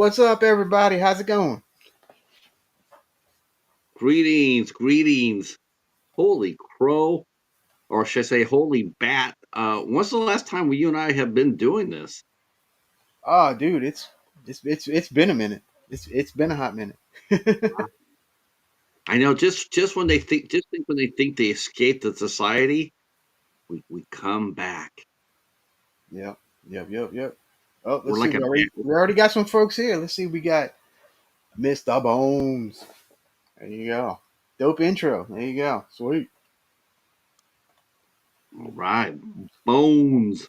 What's up, everybody? How's it going? Greetings, greetings. Holy crow, or should I say, holy bat. When's the last time you and I have been doing this? Oh, dude, it's been a minute. It's been a hot minute. I know, just when they think, just think when they think they escaped the society, we come back. Yep, yep. Oh, let's We're see. like a bat. We already got some folks here. Let's see. We got Mr. Bones. There you go. Dope intro. There you go. Sweet. All right, bones.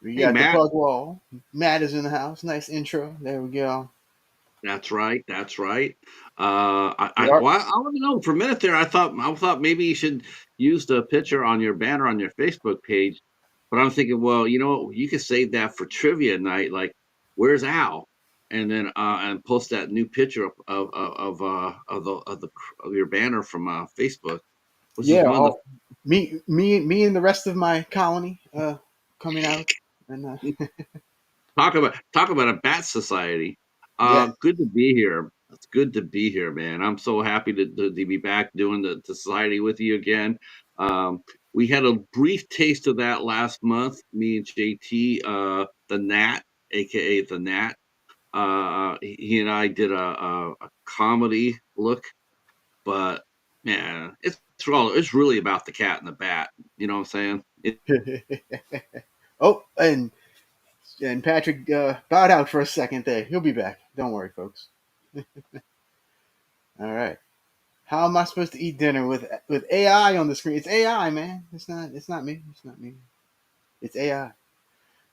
We Hey, got the Matt. plug wall. Matt is in the house. Nice intro. There we go. That's right. That's right. We are. Well, I want to know. For a minute there, I thought maybe you should use the picture on your banner on your Facebook page. But I'm thinking, well, you know, you could save that for trivia night. Like, where's Al? And then and post that new picture of your banner from Facebook, which is Yeah. one of Oh, me, and the rest of my colony coming out. And talk about a bat society. yes. Good to be here. It's good to be here, man. I'm so happy to be back doing the society with you again. We had a brief taste of that last month. Me and JT, the Nat, aka the Nat. He and I did a comedy look, but man, it's really about the cat and the bat. You know what I'm saying? Oh, and Patrick bowed out for a second there. He'll be back. Don't worry, folks. All right. How am I supposed to eat dinner with AI on the screen? It's AI, man. It's not me. It's not me. It's AI.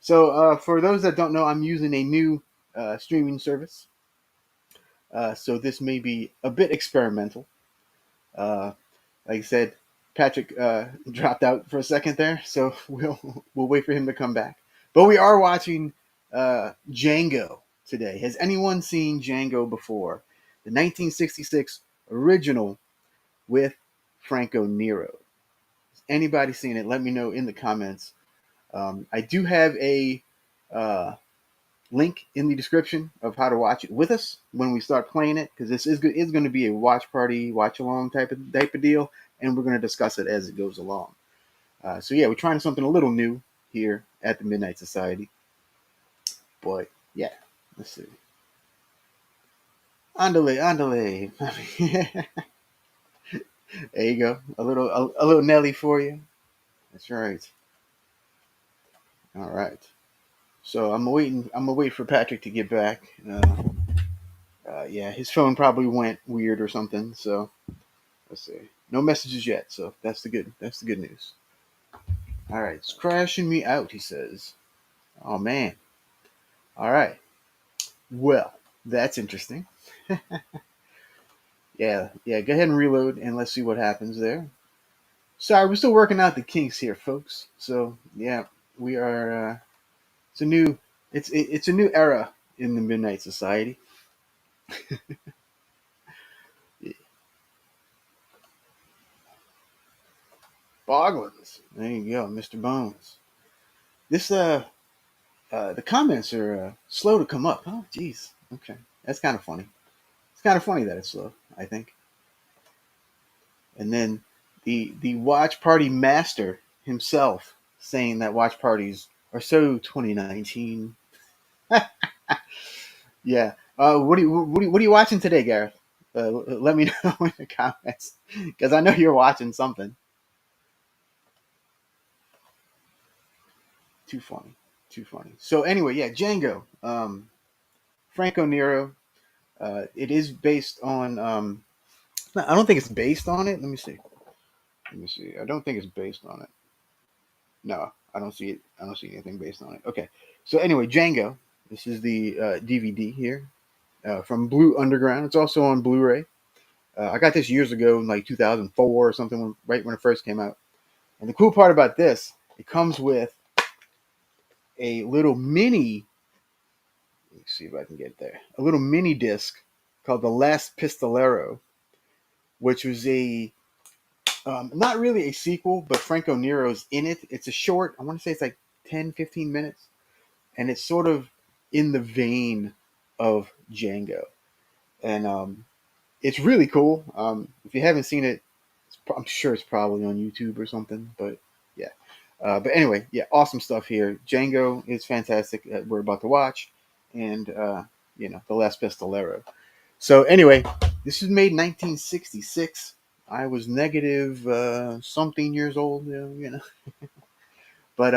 So for those that don't know, I'm using a new streaming service. So this may be a bit experimental. Uh, like I said, Patrick dropped out for a second there, so we'll wait for him to come back. But we are watching Django today. Has anyone seen Django before? The 1966 original with Franco Nero. Has anybody seen it? Let me know in the comments. I do have a uh, link in the description of how to watch it with us when we start playing it, because this is good. It's going to be a watch party, watch along type of deal, and we're going to discuss it as it goes along. So yeah, we're trying something a little new here at the Midnight Society. But yeah, let's see. Andale, andale. There you go. A little Nelly for you. That's right. All right. So I'm waiting. I'm gonna wait for Patrick to get back. Yeah, his phone probably went weird or something. So let's see. No messages yet. So that's the good. That's the good news. All right, it's crashing me out. He says. Oh man. All right. Well, that's interesting. Yeah. Go ahead and reload, and let's see what happens there. Sorry, we're still working out the kinks here, folks. So yeah, we are. It's a new. It's a new era in the Midnight Society. Boglins. There you go, Mr. Bones. This the comments are slow to come up. Oh, jeez. Okay, that's kind of funny. It's kind of funny that it's slow, I think. And then the watch party master himself saying that watch parties are so 2019. Yeah. What are you watching today, Gareth? Let me know in the comments because I know you're watching something. Too funny. Too funny. So anyway, yeah, Django. Franco Nero. It is based on. No, I don't think it's based on it. Let me see. Let me see. I don't think it's based on it. No, I don't see it. I don't see anything based on it. Okay. So anyway, Django. This is the DVD here from Blue Underground. It's also on Blu-ray. I got this years ago in like 2004 or something, right when it first came out. And the cool part about this, it comes with a little mini. Let me see if I can get there. A little mini disc called The Last Pistolero, which was a not really a sequel, but Franco Nero's in it. It's a short. I want to say it's like 10, 15 minutes, and it's sort of in the vein of Django, and it's really cool. If you haven't seen it, I'm sure it's probably on YouTube or something. But yeah, but anyway, yeah, awesome stuff here. Django is fantastic. We're about to watch, and the Last Pistolero. So anyway, this was made in 1966. I was negative something years old, but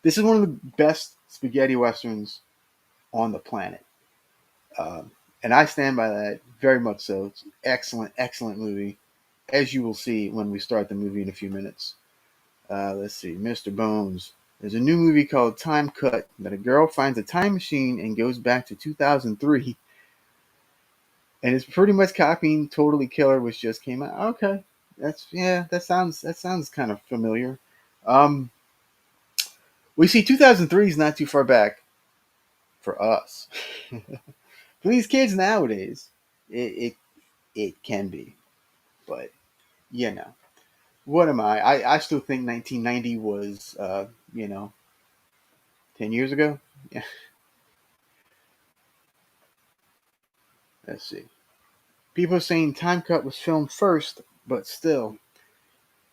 this is one of the best spaghetti westerns on the planet. Um, and I stand by that very much so. It's an excellent, excellent movie, as you will see when we start the movie in a few minutes. Let's see, Mr. Bones. There's a new movie called Time Cut that a girl finds a time machine and goes back to 2003, and it's pretty much copying Totally Killer, which just came out. Okay, that sounds kind of familiar. Um, we see 2003 is not too far back for us. For these kids nowadays, it can be, but you know, what am I? I still think 1990 was, 10 years ago. Yeah, let's see. People are saying Time Cut was filmed first, but still.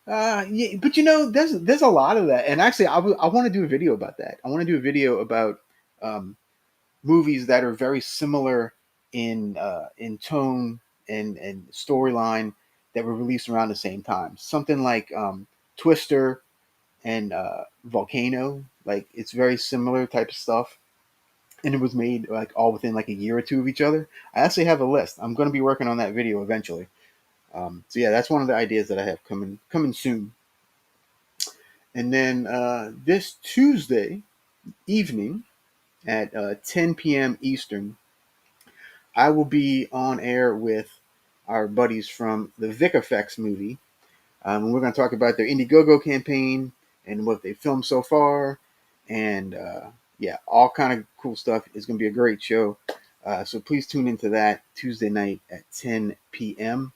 Yeah, but there's a lot of that, and actually, I want to do a video about that. I want to do a video about um, movies that are very similar in tone and storyline that were released around the same time. Something like Twister and Volcano. Like it's very similar type of stuff, and it was made like all within like a year or two of each other. I actually have a list. I'm going to be working on that video eventually. So yeah, that's one of the ideas that I have coming soon. And then this Tuesday evening at 10 p.m. Eastern, I will be on air with our buddies from the Vic Effects movie. We're going to talk about their Indiegogo campaign and what they filmed so far, and yeah, all kind of cool stuff. It's going to be a great show. So please tune into that Tuesday night at 10 p.m.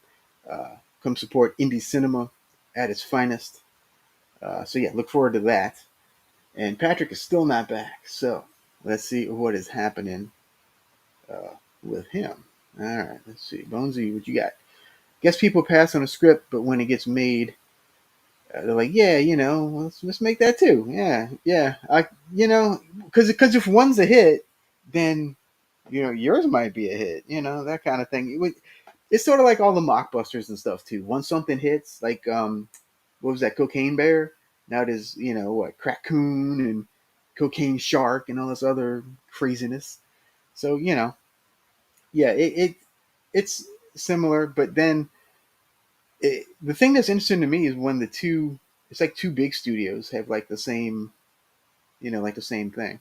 Come support indie cinema at its finest. So yeah, look forward to that. And Patrick is still not back, so let's see what is happening uh, with him. All right, let's see. Bonesy, what you got? Guess people pass on a script, but when it gets made, they're like, yeah, let's make that too. Yeah, yeah. Because if one's a hit, then yours might be a hit. That kind of thing. It's sort of like all the mockbusters and stuff too. Once something hits, like what was that, Cocaine Bear? Now it is, what, Crackoon and Cocaine Shark and all this other craziness. So yeah, it's similar, but then the thing that's interesting to me is when it's like two big studios have like the same, like the same thing.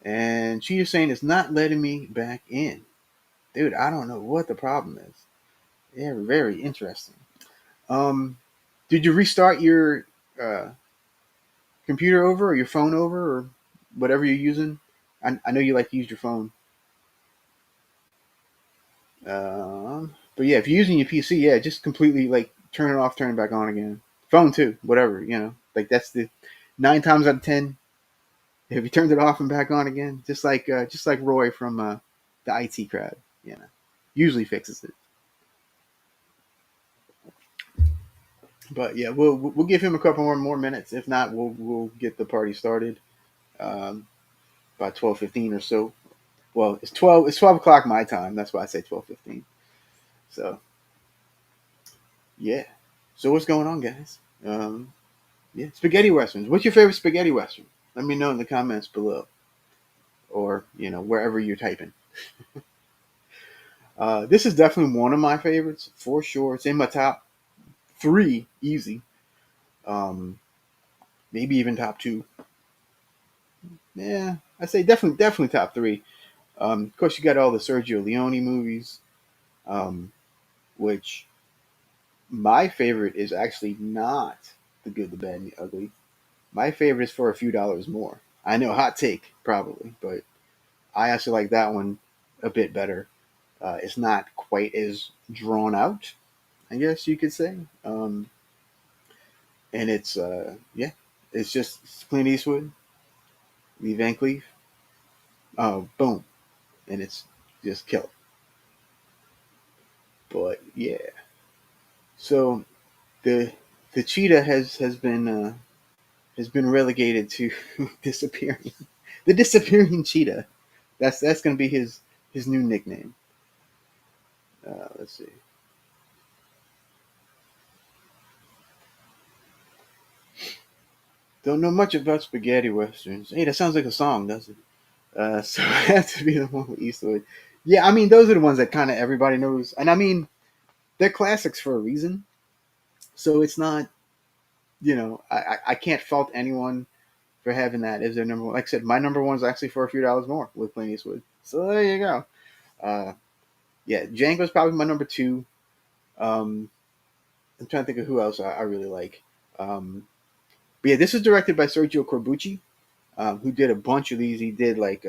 And Cheetah saying it's not letting me back in, dude. I don't know what the problem is. Yeah, very interesting. Um, did you restart your uh, computer over or your phone over or whatever you're using? I know you like to use your phone. But yeah, if you're using your PC, yeah, just completely like turn it off, turn it back on again. Phone too, whatever, Like that's the 9 times out of 10. If you turned it off and back on again, just like Roy from the IT crowd, usually fixes it. But yeah, we'll give him a couple more minutes. If not, we'll get the party started um, by 12:15 or so. Well, it's 12 o'clock my time. That's why I say 12:15. So yeah. So what's going on, guys? Yeah, spaghetti westerns. What's your favorite spaghetti western? Let me know in the comments below, or wherever you're typing. This is definitely one of my favorites for sure. It's in my top three, easy. Um, Maybe even top two. Yeah, I say definitely top three. Of course, you got all the Sergio Leone movies, um, which my favorite is actually not The Good, the Bad, and the Ugly. My favorite is For a Few Dollars More. I know, hot take probably, but I actually like that one a bit better. It's not quite as drawn out, I guess you could say. And it's yeah, it's just Clint Eastwood, Lee Van Cleef. Oh, boom! and it's just killer. But yeah, so the the cheetah has been relegated to disappearing. The disappearing cheetah. That's going to be his new nickname. Let's see. Don't know much about spaghetti westerns. Hey, that sounds like a song, doesn't it? So it has to be the one with Eastwood. Yeah, I mean those are the ones that kind of everybody knows, and I mean they're classics for a reason. So it's not, I can't fault anyone for having that as their number one. Like I said, my number one is actually For a Few Dollars More with Clint Eastwood. So there you go. Uh, yeah, Django's probably my number two. Um, I'm trying to think of who else I really like. Um, but yeah, this is directed by Sergio Corbucci, who did a bunch of these. He did like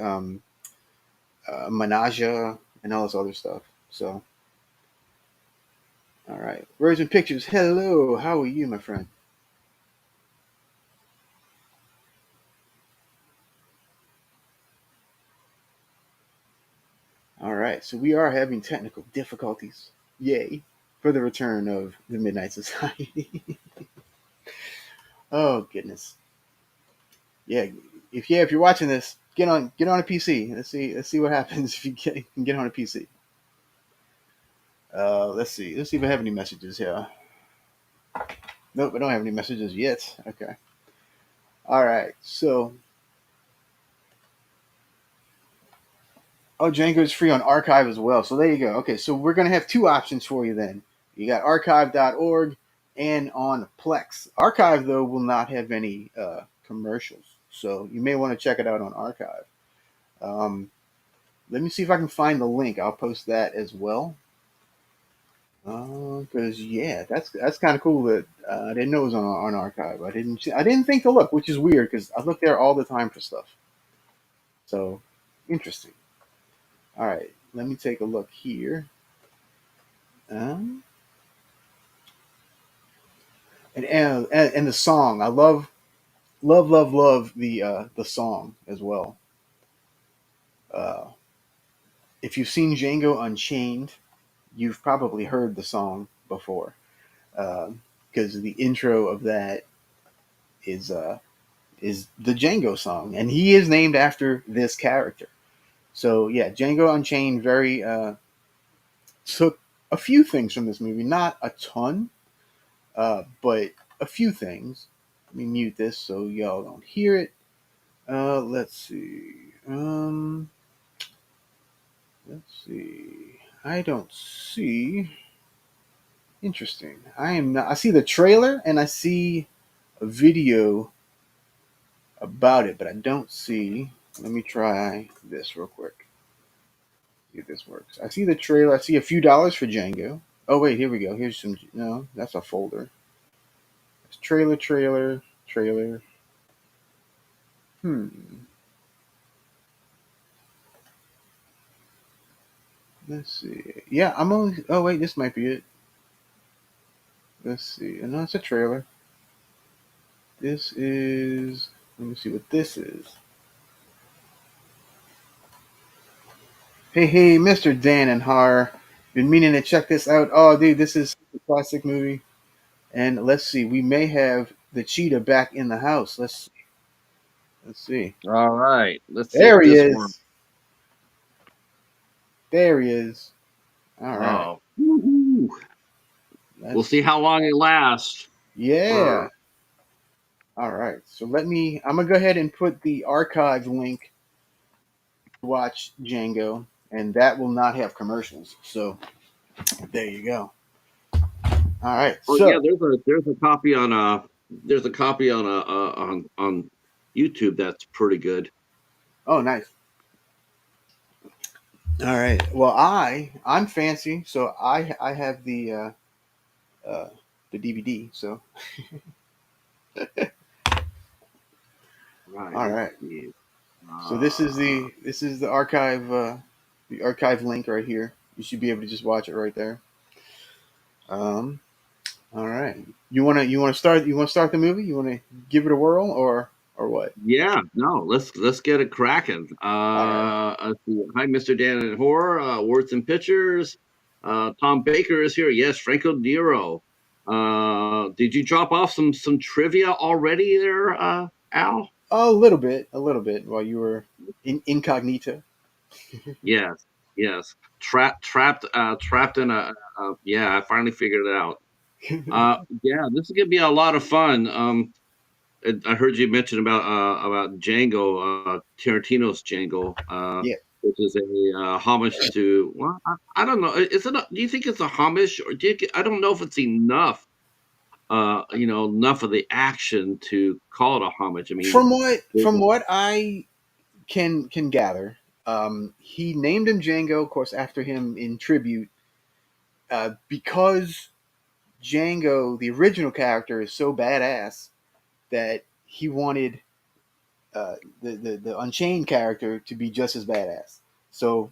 Menage and all this other stuff. So, all right. Virgin Pictures, hello. How are you, my friend? All right. So we are having technical difficulties. Yay. For the return of the Midnight Society. Oh, goodness. Yeah. If you're watching this, get on a PC. Let's see what happens if you can get on a PC. Let's see if I have any messages here. Nope, I don't have any messages yet. Okay. All right. So, oh, Django is free on Archive as well. So there you go. Okay, so we're gonna have two options for you then. You got archive.org and on Plex. Archive though will not have any commercials, so you may want to check it out on Archive. Um, Let me see if I can find the link. I'll post that as well. Because yeah, that's kind of cool that I didn't know it was on Archive. I didn't think to look, which is weird because I look there all the time for stuff. So interesting. All right, let me take a look here. Um, and the song, I love the song as well. Uh, if you've seen Django Unchained, you've probably heard the song before because the intro of that is uh, is the Django song, and he is named after this character. So yeah, Django Unchained very took a few things from this movie, not a ton, but a few things. Let me mute this so y'all don't hear it. Let's see. Let's see. I don't see. Interesting. I am not. I see the trailer and I see a video about it, but I don't see. Let me try this real quick. See if this works. I see the trailer. I see a few dollars for Django. Oh wait, here we go. Here's some. No, that's a folder. It's trailer. Hmm. Let's see. Yeah, I'm only. Oh wait, this might be it. Let's see. No, it's a trailer. This is. Let me see what this is. Hey, Mr. Dan and Har. Been meaning to check this out. Oh, dude, this is a classic movie. And let's see. We may have the cheetah back in the house. Let's see. All right, let's see if There he this works. is. There he is. All right. Oh, woo-hoo. We'll Let's see see. how long it lasts. Yeah. Brr. All right. So let me. I'm gonna go ahead and put the archive link to watch Django, and that will not have commercials. So there you go. All right. Oh yeah, So there's a copy on YouTube that's pretty good. oh, nice. All right. Well, I'm fancy, so I have uh, the DVD. So Right, all let's right. see. So Uh, this is the archive link right here. You should be able to just watch it right there. Um. All right. You wanna start the movie? You wanna give it a whirl or? or what? Yeah, no, let's get it cracking. All right. Let's see. Hi, Mr. Dan and Horror, Words and Pictures. Tom Baker is here. Yes, Franco Nero. Did you drop off some trivia already there, Al? A little bit while you were incognito. Yes, yes. Trapped in yeah. I finally figured it out. Yeah, this is gonna be a lot of fun. I heard you mention about Django, Tarantino's Django, Yeah. which is a homage to. Well, I don't know. Is it? Do you think it's a homage, or I don't know if it's enough. Enough of the action to call it a homage. I mean, From what I can gather, he named him Django, of course, after him in tribute, because Django, the original character, is so badass that he wanted the Unchained character to be just as badass. So,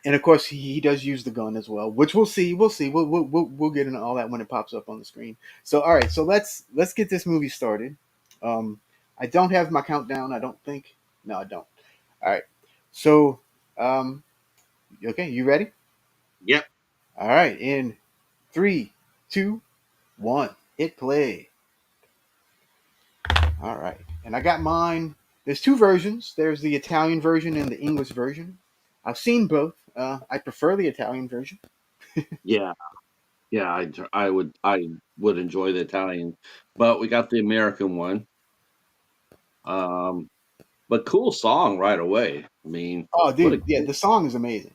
and of course, he does use the gun as well, which we'll see. We'll see. We'll get into all that when it pops up on the screen. So, all right. So let's get this movie started. Um, I don't have my countdown. I don't think. No, I don't. All right. So, um, okay, you ready? yep, All right. In three, two, one, hit play. All right. And I got mine. There's two versions. There's the Italian version and the English version. I've seen both. I prefer the Italian version. yeah, yeah. I would enjoy the Italian, but we got the American one. Um, but cool song right away. I mean, Oh, what a dude, yeah, the song is amazing.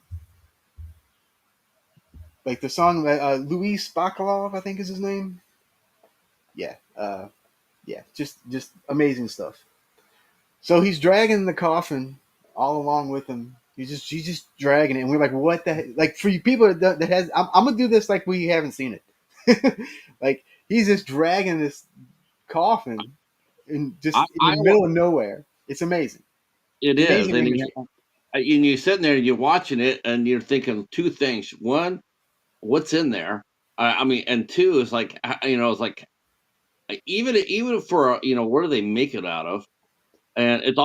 Like the song that Luis Bacalov, I think is his name. Yeah, yeah, just amazing stuff. So he's dragging the coffin all along with him. He's just dragging it, and we're like, what the heck? Like for you people that has, I'm gonna do this like we haven't seen it. Like he's just dragging this coffin in I, just in the I middle of nowhere. It's amazing, It is, amazing and imagery. you're sitting there, you're watching it, and you're thinking two things. One, what's in there? I mean, and two is like, it's like even for where do they make it out of? And it's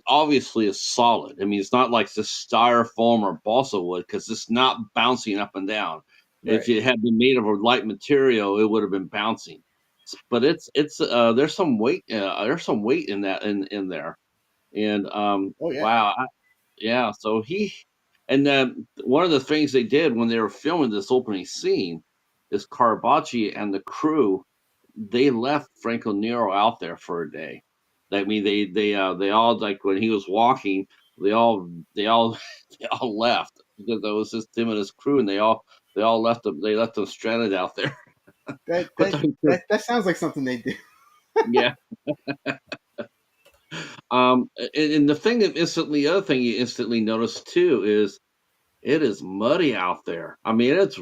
obviously is solid. I mean, it's not like this styrofoam or balsa wood because it's not bouncing up and down. If Right. it had been made of a light material, it would have been bouncing. But it's there's some weight in that in there. And Oh yeah. wow, yeah, so and then one of the things they did when they were filming this opening scene is Carabacci and the crew, they left Franco Nero out there for a day. I mean, they all, like, when he was walking, they all they all left because it was just him and his crew, and they all left him stranded out there. That But that that sounds like something they do. yeah, and the other thing you instantly notice too is it is muddy out there. I mean, it's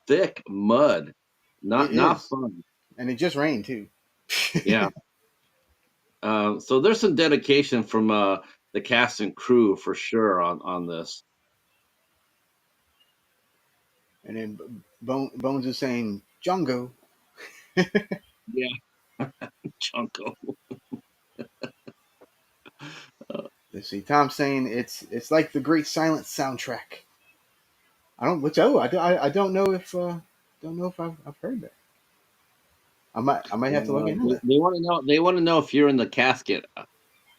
thick mud. It Not is, fun. and it just rained too. Yeah. So there's some dedication from the cast and crew for sure on this. And then Bones is saying Django. Yeah, Chunko. Uh, Let's see. Tom's saying it's like the Great Silence soundtrack. I don't. Which I don't know if I've heard that. I might have to look into that. they want to know. They want to know if you're in the casket.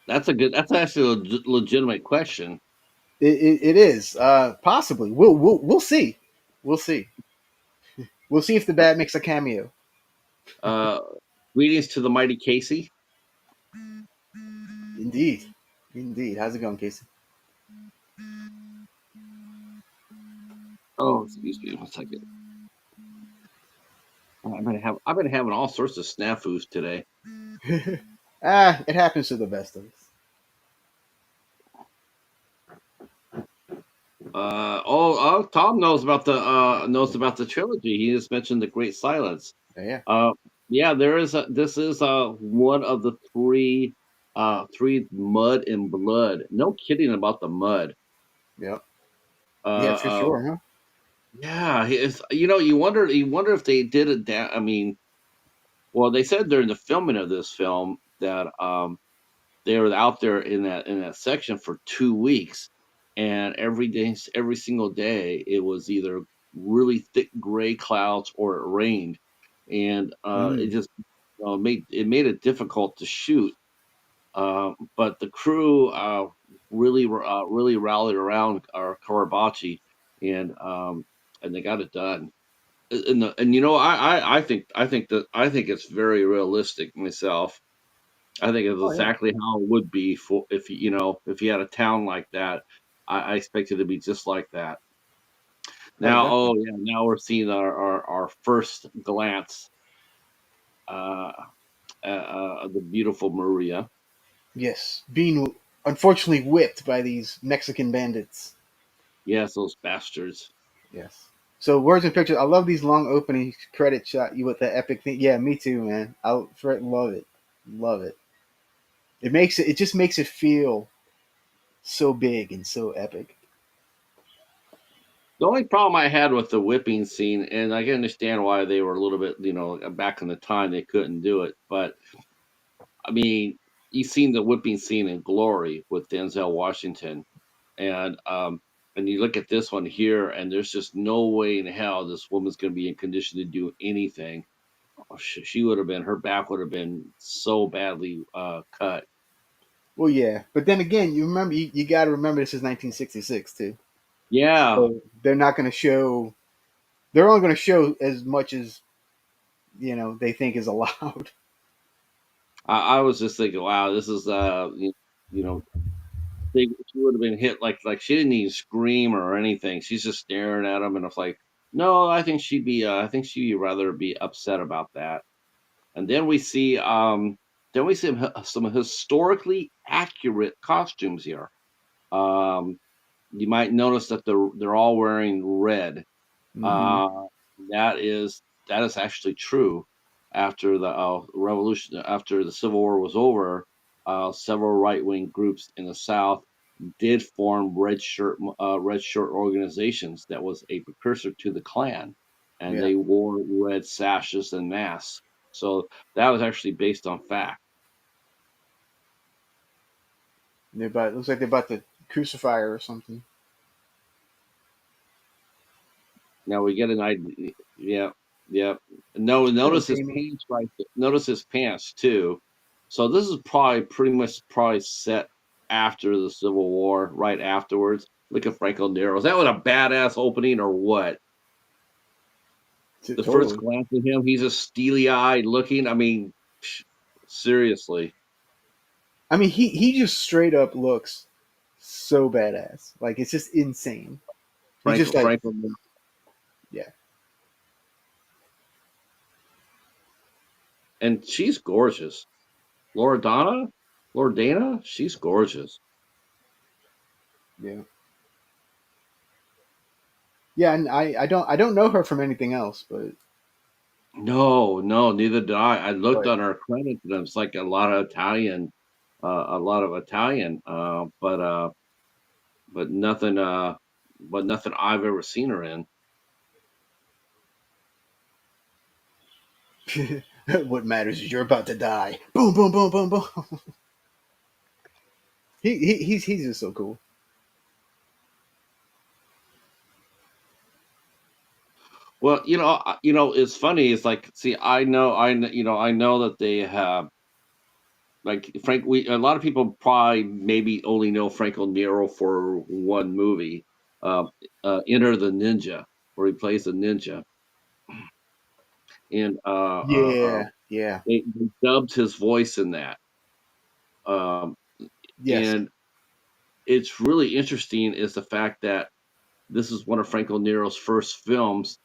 That's a good. That's actually a legitimate question. It is possibly. We'll see. We'll see. We'll see if the bat makes a cameo. Uh, Greetings to the mighty Casey. Indeed, indeed. How's it going, Casey? Oh, excuse me, 1 second. I've been having all sorts of snafus today. It happens to the best of us. Tom knows about the trilogy. He just mentioned the Great Silence. Yeah, Uh, yeah, this is one of the three Mud and Blood. No kidding about the mud. yeah, yeah, Uh, for uh, sure, huh? yeah, it's, you wonder if they did it. I mean, well, they said during the filming of this film that they were out there in that section for 2 weeks, and every day, every single day, it was either really thick gray clouds or it rained, and it Mm. just made it difficult to shoot. But the crew really rallied around our Karabachi, and they got it done. And I think it's very realistic myself. I think it's Oh yeah. exactly how it would be for if if you had a town like that. I expect it to be just like that. Oh, Now, definitely. now we're seeing our first glance uh, at the beautiful Maria. Yes, being unfortunately whipped by these Mexican bandits. Yes, those bastards. Yes. So words and pictures. I love these long opening credit shot you with the epic thing. Yeah, me too, man. Love it, love it. It makes it. It just makes it feel so big and so epic. The only problem I had with the whipping scene, and I can understand why they were a little bit, back in the time they couldn't do it, but I mean, you've seen the whipping scene in Glory with Denzel Washington, and you look at this one here, and there's just no way in hell this woman's going to be in condition to do anything. Oh, she would have been, her back would have been so badly cut. Well, yeah, but then again, you got to remember this is 1966 too. Yeah, So they're not going to show. They're only going to show as much as they think is allowed. I was just thinking, wow, this is you know, she would have been hit like she didn't even scream or anything. She's just staring at him, and it's like, no, I think she'd rather be upset about that. And then we see some historically accurate costumes here. Um, you might notice that they're all wearing red. Hmm. Uh, that is actually true. After the revolution, after the Civil War was over, several right wing groups in the South did form red shirt organizations that was a precursor to the Klan, and Yeah, they wore red sashes and masks. So that was actually based on fact. they're about. Looks like they're about to crucify her or something. Now we get an idea. Yeah, yeah. No, Hello, notice his Jamie. pants right. Notice his pants too. So this is probably pretty much probably set after the Civil War, right afterwards. Look at Franco Nero. Is that what a badass opening or what? The first Totally. glance at him, he's just steely eyed looking. I mean, seriously, I mean, he just straight up looks so badass. Like it's just insane. He's just like, Franco Nero. yeah, And she's gorgeous. Loredana, Loredana, she's gorgeous. yeah, yeah. And I don't know her from anything else, No, no, neither did I. I looked but on her credits, and it's like a lot of Italian, but nothing, nothing I've ever seen her in. what matters is you're about to die. Boom, boom, boom, boom, boom. He's just so cool. Well, it's funny. It's like, see, I know that they have like Frank. A lot of people probably maybe only know Franco Nero for one movie, uh, Enter the Ninja, where he plays a ninja, and Yeah, yeah, they dubbed his voice in that. Um, yes. and it's really interesting is the fact that this is one of Franco Nero's first films,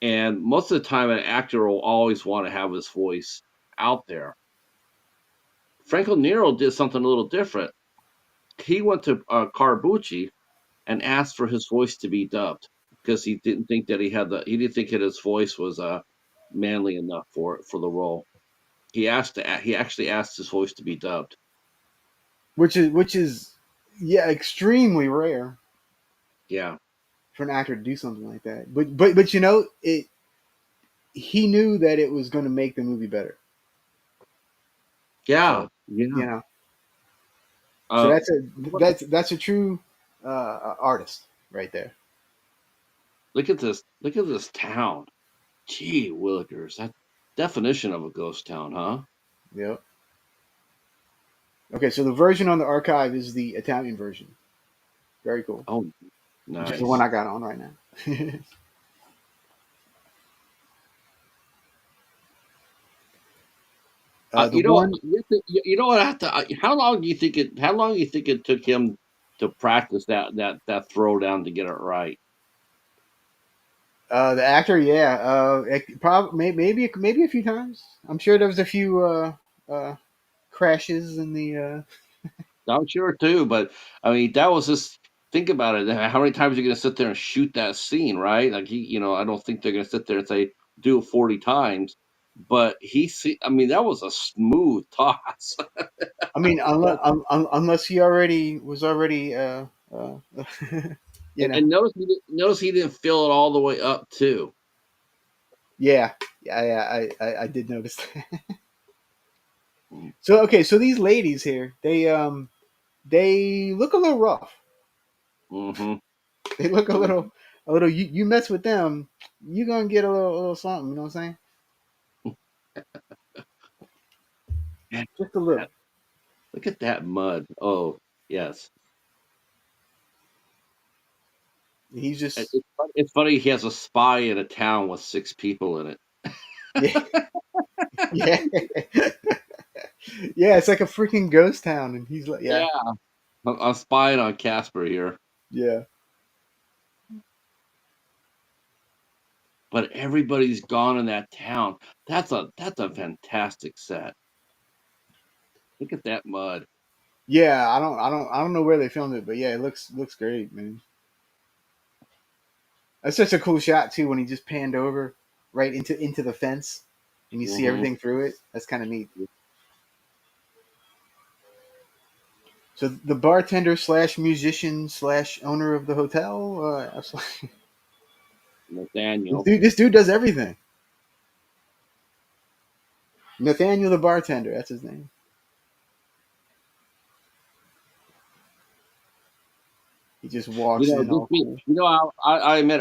and most of the time, an actor will always want to have his voice out there. Franco Nero did something a little different. He went to Carbucci and asked for his voice to be dubbed because he didn't think that he didn't think that his voice was manly enough for the role. He actually asked his voice to be dubbed. Which is yeah, extremely rare Yeah, for an actor to do something like that. But it. He knew that it was going to make the movie better. yeah, So yeah. you know, So Uh, what- that's a true artist right there. look at this! Look at this town. Gee willikers, that definition of a ghost town, huh? Yep. Okay, so the version on the archive is the Italian version. Very cool. Oh, Which is the one nice. I got on right now. The You know, one, you know what? I have to. How long do you think it? How long do you think it took him to practice that throwdown to get it right? the actor, yeah, probably maybe a few times. I'm sure there was a few uh, crashes in the. I'm sure too, but I mean, that was just think about it. How many times are you going to sit there and shoot that scene, right? Like I don't think they're going to sit there and say do it 40 times, but I mean, that was a smooth toss. I mean, unless he already was already, you and, know, and notice he didn't fill it all the way up too. yeah, I did notice that. So okay, so these ladies here, they look a little rough. Mm-hmm. They look Mm-hmm. a little. You mess with them, you gonna get a little something. You know what I'm saying? Man, Just a little. look at that mud. Oh, yes. He's just It's funny he has a spy in a town with 6 people in it. yeah, yeah, yeah. It's like a freaking ghost town, and he's like, yeah, Yeah, I'm spying on Casper here, yeah, but everybody's gone in that town. That's a fantastic set. Look at that mud. yeah. I don't know where they filmed it, but yeah, it looks great, man. That's such a cool shot too when he just panned over right into the fence, and you see Mhm. everything through it. That's kind of neat. So the bartender slash musician slash owner of the hotel, Nathaniel. this dude does everything. Nathaniel the bartender, that's his name. He just walks in all cool. I admit,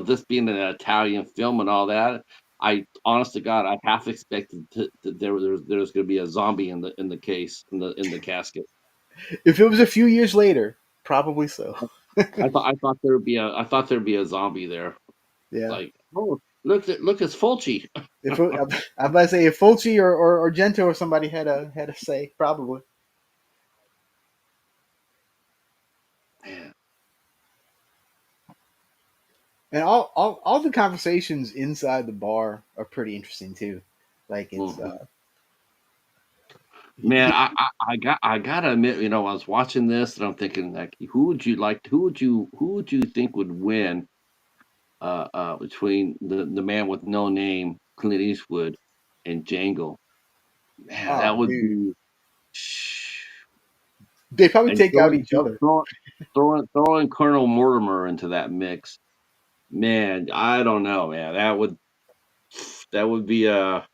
this being an Italian film and all that, I honest to God, I half expected there was gonna be a zombie in the case, in the casket. If it was a few years later, probably so. I thought there'd be a zombie there. Yeah. Like, "Oh, look, it's Fulci." If it, I'm about to say if Fulci or Gento or somebody had a say, probably. Man, And all the conversations inside the bar are pretty interesting too. Like it's mhm. he, Man, he, I gotta admit, I was watching this and I'm thinking like, who would you think would win, between the man with no name, Clint Eastwood, and Django? Man, oh that would dude, be they probably and take out each other. throwing Colonel Mortimer into that mix. Man, I don't know, man. That would be that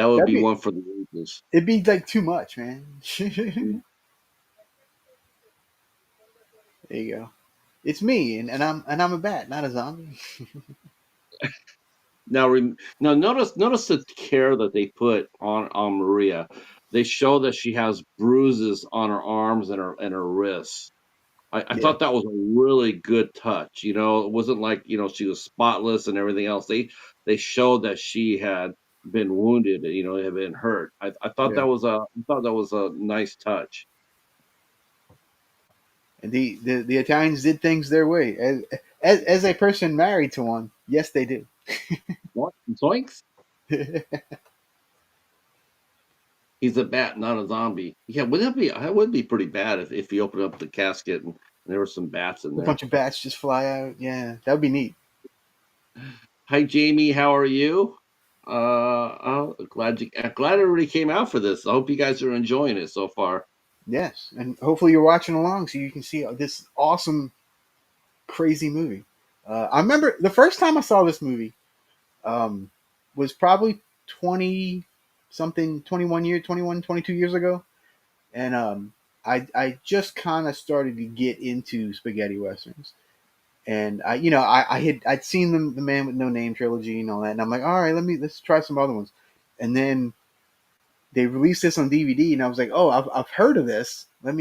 would That'd be be one for the ages. it'd be like too much, man. Mm. There you go. It's me, and I'm a bat, not a zombie. Now notice the care that they put on Maria. They show that she has bruises on her arms and her wrists. I Yeah, thought that was a really good touch. It wasn't like she was spotless and everything else. They showed that she had been wounded. Had been hurt. I thought yeah. that was a nice touch. And the Italians did things their way. As a person married to one, yes, they do. What zoinks? He's a bat, not a zombie. Yeah, that would be pretty bad if you opened up the casket and there were some bats in A there. bunch of bats just fly out. Yeah, that would be neat. Hi, Jamie. How are you? Glad everybody came out for this. I hope you guys are enjoying it so far. Yes, and hopefully you're watching along so you can see this awesome, crazy movie. I remember the first time I saw this movie um, was probably 20 something, 21 years, 21, 22 years ago. And I just kind of started to get into spaghetti westerns, and I'd seen the Man with No Name trilogy and all that, and I'm like, all right, let's try some other ones, and then they released this on DVD, and I was like, oh, I've heard of this. Let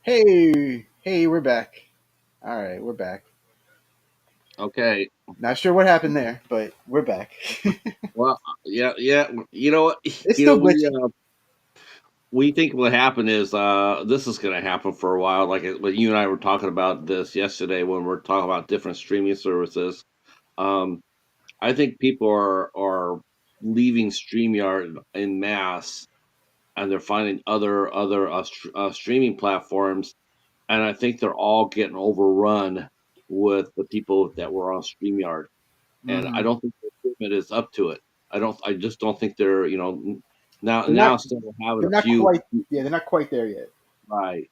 Hey, we're back. All right, we're back. Okay. Not sure what happened there, but we're back. Well, yeah, yeah. You know what? It's You know, still glitchy. we think what happened is this is going to happen for a while. Like what you and I were talking about this yesterday when we're talking about different streaming services. Um, I think people are leaving StreamYard in mass, and they're finding other streaming platforms, and I think they're all getting overrun with the people that were on StreamYard, and I Hmm. don't think the equipment is up to it. I just don't think they're now They're not. instead of having They're a not few. quite. Yeah, they're not quite there yet. Right.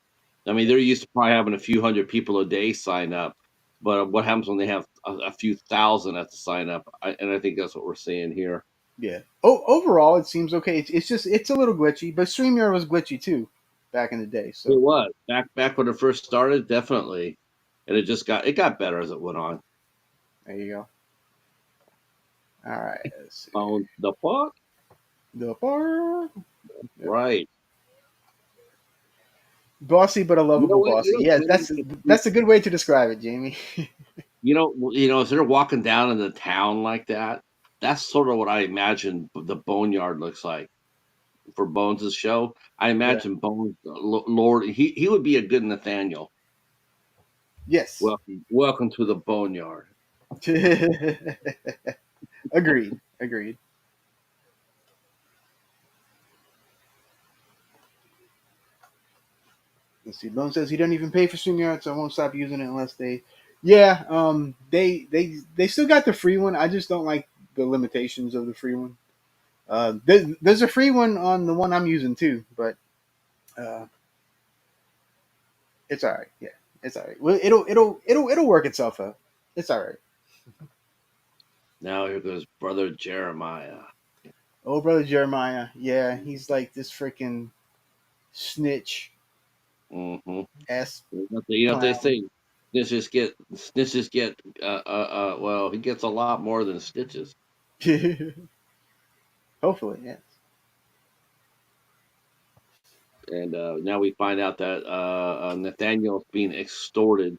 I mean, Yeah. they're used to probably having a few hundred people a day sign up, but what happens when they have a few thousand at the sign up? And I think that's what we're seeing here. Yeah. Oh, overall, it seems okay. It's just it's a little glitchy, but StreamYard was glitchy too back in the day. It So was back when it first started, definitely, and it got better as it went on. there you go. All right. Let's see. On the fuck, The bar. Yep. right? Bossy but a You know lovable what? bossy. Yeah, that's a good way to describe it, Jamie. As they're walking down in the town like that, that's sort of what I imagine the boneyard looks like for Bones' show. I Yeah. imagine Bones, Lord, he would be a good Nathaniel. Yes. Welcome to the boneyard. Agreed. Agreed. Let's see. Lone says he doesn't even pay for StreamYard, so I won't stop using it unless they. Yeah. They still got the free one. I just don't like the limitations of the free one. There's a free one on the one I'm using too, but uh, it's all right. Yeah, it's all right. Well, it'll work itself out. It's all right. Now here goes brother Jeremiah. Oh, brother Jeremiah. Yeah, he's like this freaking snitch Mm-hmm. ass What they clown. say, snitches get well, he gets a lot more than stitches. Hopefully, yes. And now we find out that Nathaniel's being extorted,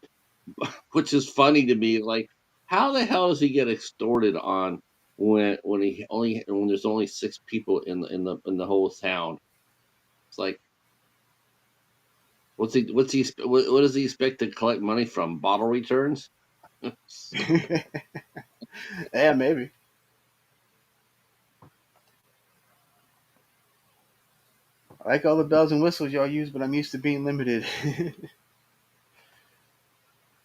which is funny to me. Like, how the hell does he get extorted on when there's only six people in the whole town? It's like, what does he expect to collect money from? Bottle returns? Yeah, maybe. I like all the bells and whistles y'all use, but I'm used to being limited.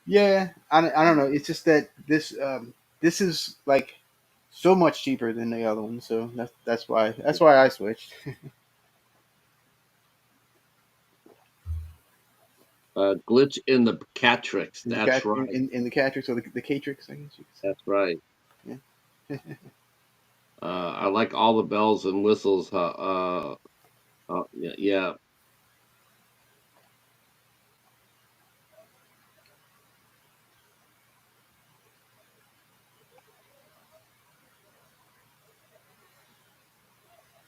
Yeah, I don't know. It's just that this is like so much cheaper than the other one, so that's why I switched. Glitch in the Catrix. In the That's cat right. in the Catrix or the Catrix, I guess you could That's right. say. Yeah. I like all the bells and whistles. Yeah, yeah.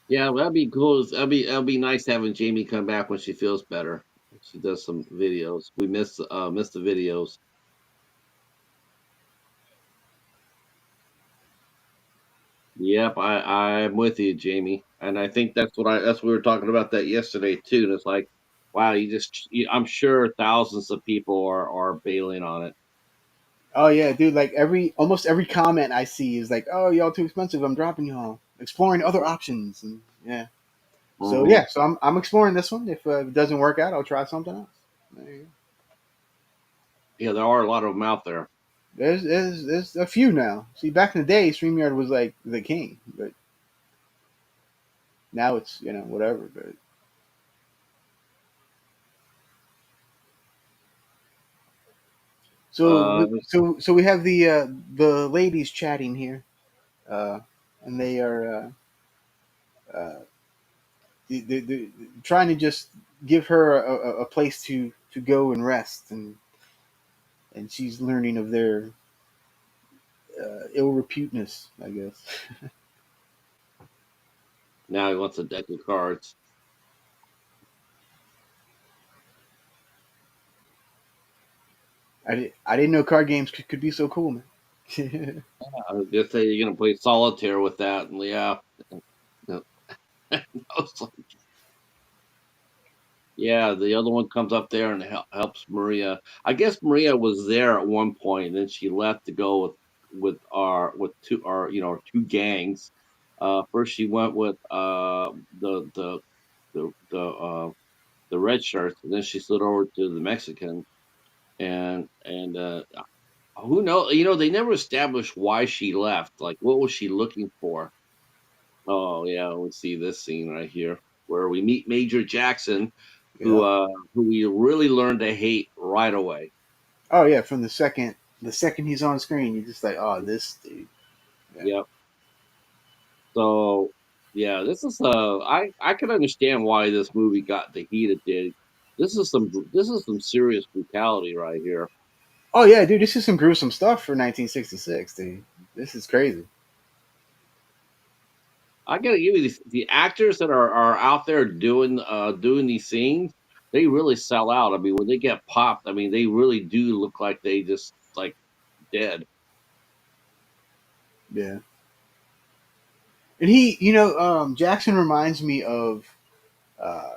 Yeah, that'd be cool. That'd be nice having Jamie come back when she feels better. She does some videos. We missed the videos. Yep, I'm with you, Jamie. And I think that's we were talking about that yesterday too. And it's like, wow, I'm sure thousands of people are bailing on it. Oh yeah, dude. Like almost every comment I see is like, "Oh, y'all too expensive. I'm dropping y'all. Exploring other options." And yeah. So Hmm. yeah, so I'm exploring this one. If it doesn't work out, I'll try something else. There you go. Yeah, there are a lot of them out there. There's a few now. See, back in the day, Streamyard was like the king, but now it's whatever. But Uh, so we have the ladies chatting here, uh, and they are uh, they're trying to just give her a place to go and rest, and she's learning of their ill reputeness, I guess. Now he wants a deck of cards. I didn't know card games could be so cool, man. I was just say you're gonna play solitaire with that, and yeah, no, I was like, yeah. The other one comes up there and helps Maria. I guess Maria was there at one point, and then she left to go with our two gangs. First she went with the the uh the red shirts, and then she slid over to the Mexican, and who knows? They never established why she left. Like, what was she looking for? Oh yeah, we see this scene right here where we meet Major Jackson, who Yeah. who we really learned to hate right away. Oh yeah, from the second he's on screen, you're just like, oh, this dude. Yeah. Yep. So yeah, I can understand why this movie got the heat it did. This is some serious brutality right here. Oh yeah, dude, this is some gruesome stuff for 1966, dude. This is crazy. I gotta give you the actors that are out there doing these scenes. They really sell out. I mean, when they get popped, I mean, they really do look like they just like dead. Yeah. And Jackson reminds me of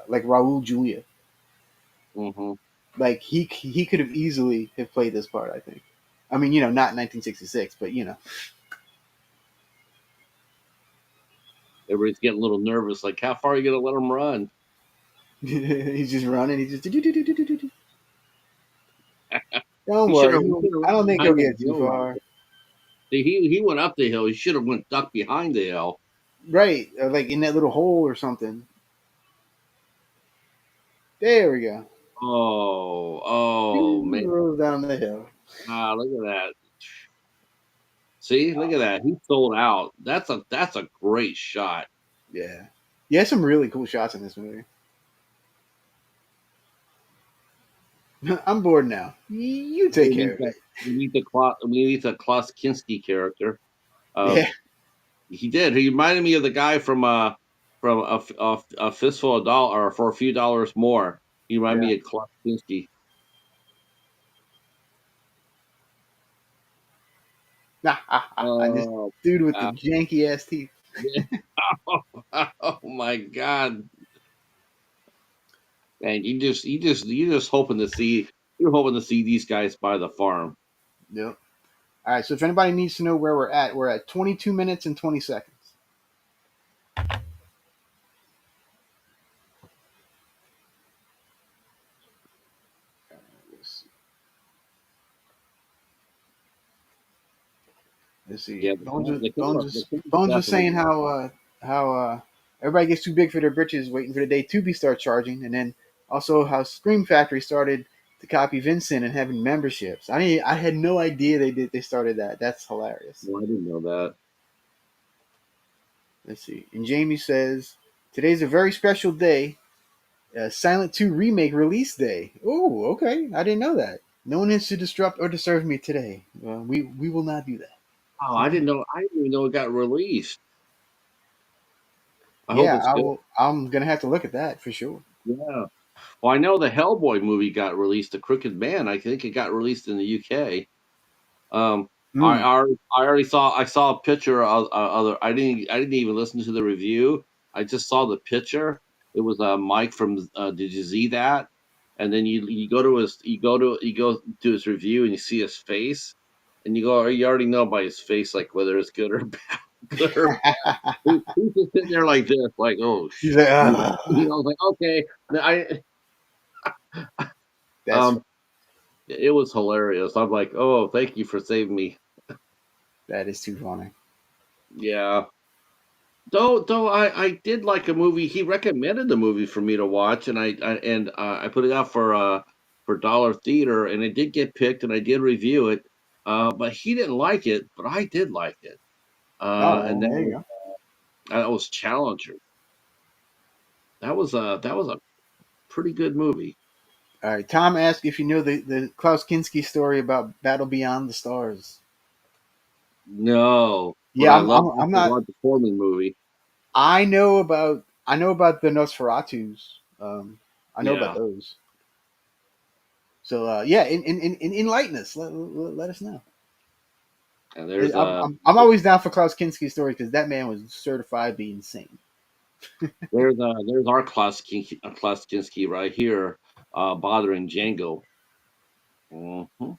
like Raul Julia. Hmm. Like he could have easily have played this part. I think. I mean, not 1966, but Everybody's getting a little nervous. Like, how far are you gonna let them run? he's just running. He's just do. Don't He should worry. have. He should have I run don't think he'll behind that get too hill right far. there. See, he went up the hill. He should have went duck behind the hill. Right, like in that little hole or something. There we go. Oh man! Rolls down the hill. Look at that. See, look at that. He sold out. That's a great shot. Yeah. Yeah, some really cool shots in this movie. I'm bored now. You take We care need of that. it. We need the Klaus Kinski character. Uh, Yeah. he did. He reminded me of the guy from a fistful of dollar or for a few dollars more. He reminded Yeah. me of Klaus Kinski. And this Oh, dude with the uh, janky ass teeth. oh my God! And you just hoping to see you're hoping to see these guys by the farm. Yep. All right. So if anybody needs to know where we're at 22 minutes and 20 seconds. Let's see. Let's see. Yeah, Bones was, the Bones camera, was, the camera's Bones was definitely saying how everybody gets too big for their britches, waiting for the day Tubi starts charging, and then also how Scream Factory started to copy Vincent and having memberships. I had no idea they started that. That's hilarious. Well, I didn't know that. Let's see. And Jamie says today's a very special day. Silent 2 remake release day. Oh, okay. I didn't know that. No one is to disrupt or disturb me today. We will not do that. Oh, I didn't know. I didn't even know it got released. I hope Yeah, it's good. I'm gonna have to look at that for sure. Yeah. Well, I know the Hellboy movie got released. The Crooked Man. I think it got released in the UK. Um, Hmm. I already saw. I saw a picture of other. I didn't even listen to the review. I just saw the picture. It was Mike from. Did you see that? And then you go to his review and you see his face. and you go, you already know by his face, like whether it's good or bad, good or bad. He's just sitting there like this, like, oh, He's like, you know, like okay, that's um, it was hilarious. I'm like, oh, thank you for saving me. that is too funny. Yeah. Though I did like a movie. He recommended the movie for me to watch, and I put it out for Dollar Theater, and it did get picked, and I did review it. But he didn't like it, but I did like it. Oh, And there you go. that was Challenger. That was a pretty good movie. All right. Tom asked if you know the Klaus Kinski story about Battle Beyond the Stars. No, but Yeah, I love I'm the not. Roger Corman movie. I know about the Nosferatus. I know about Yeah, those. So yeah, enlighten us. Let us know. and there's I'm always down for Klaus Kinski's story because that man was certified to be insane. there's our Klaus Kinski right here, bothering Django. Mhm.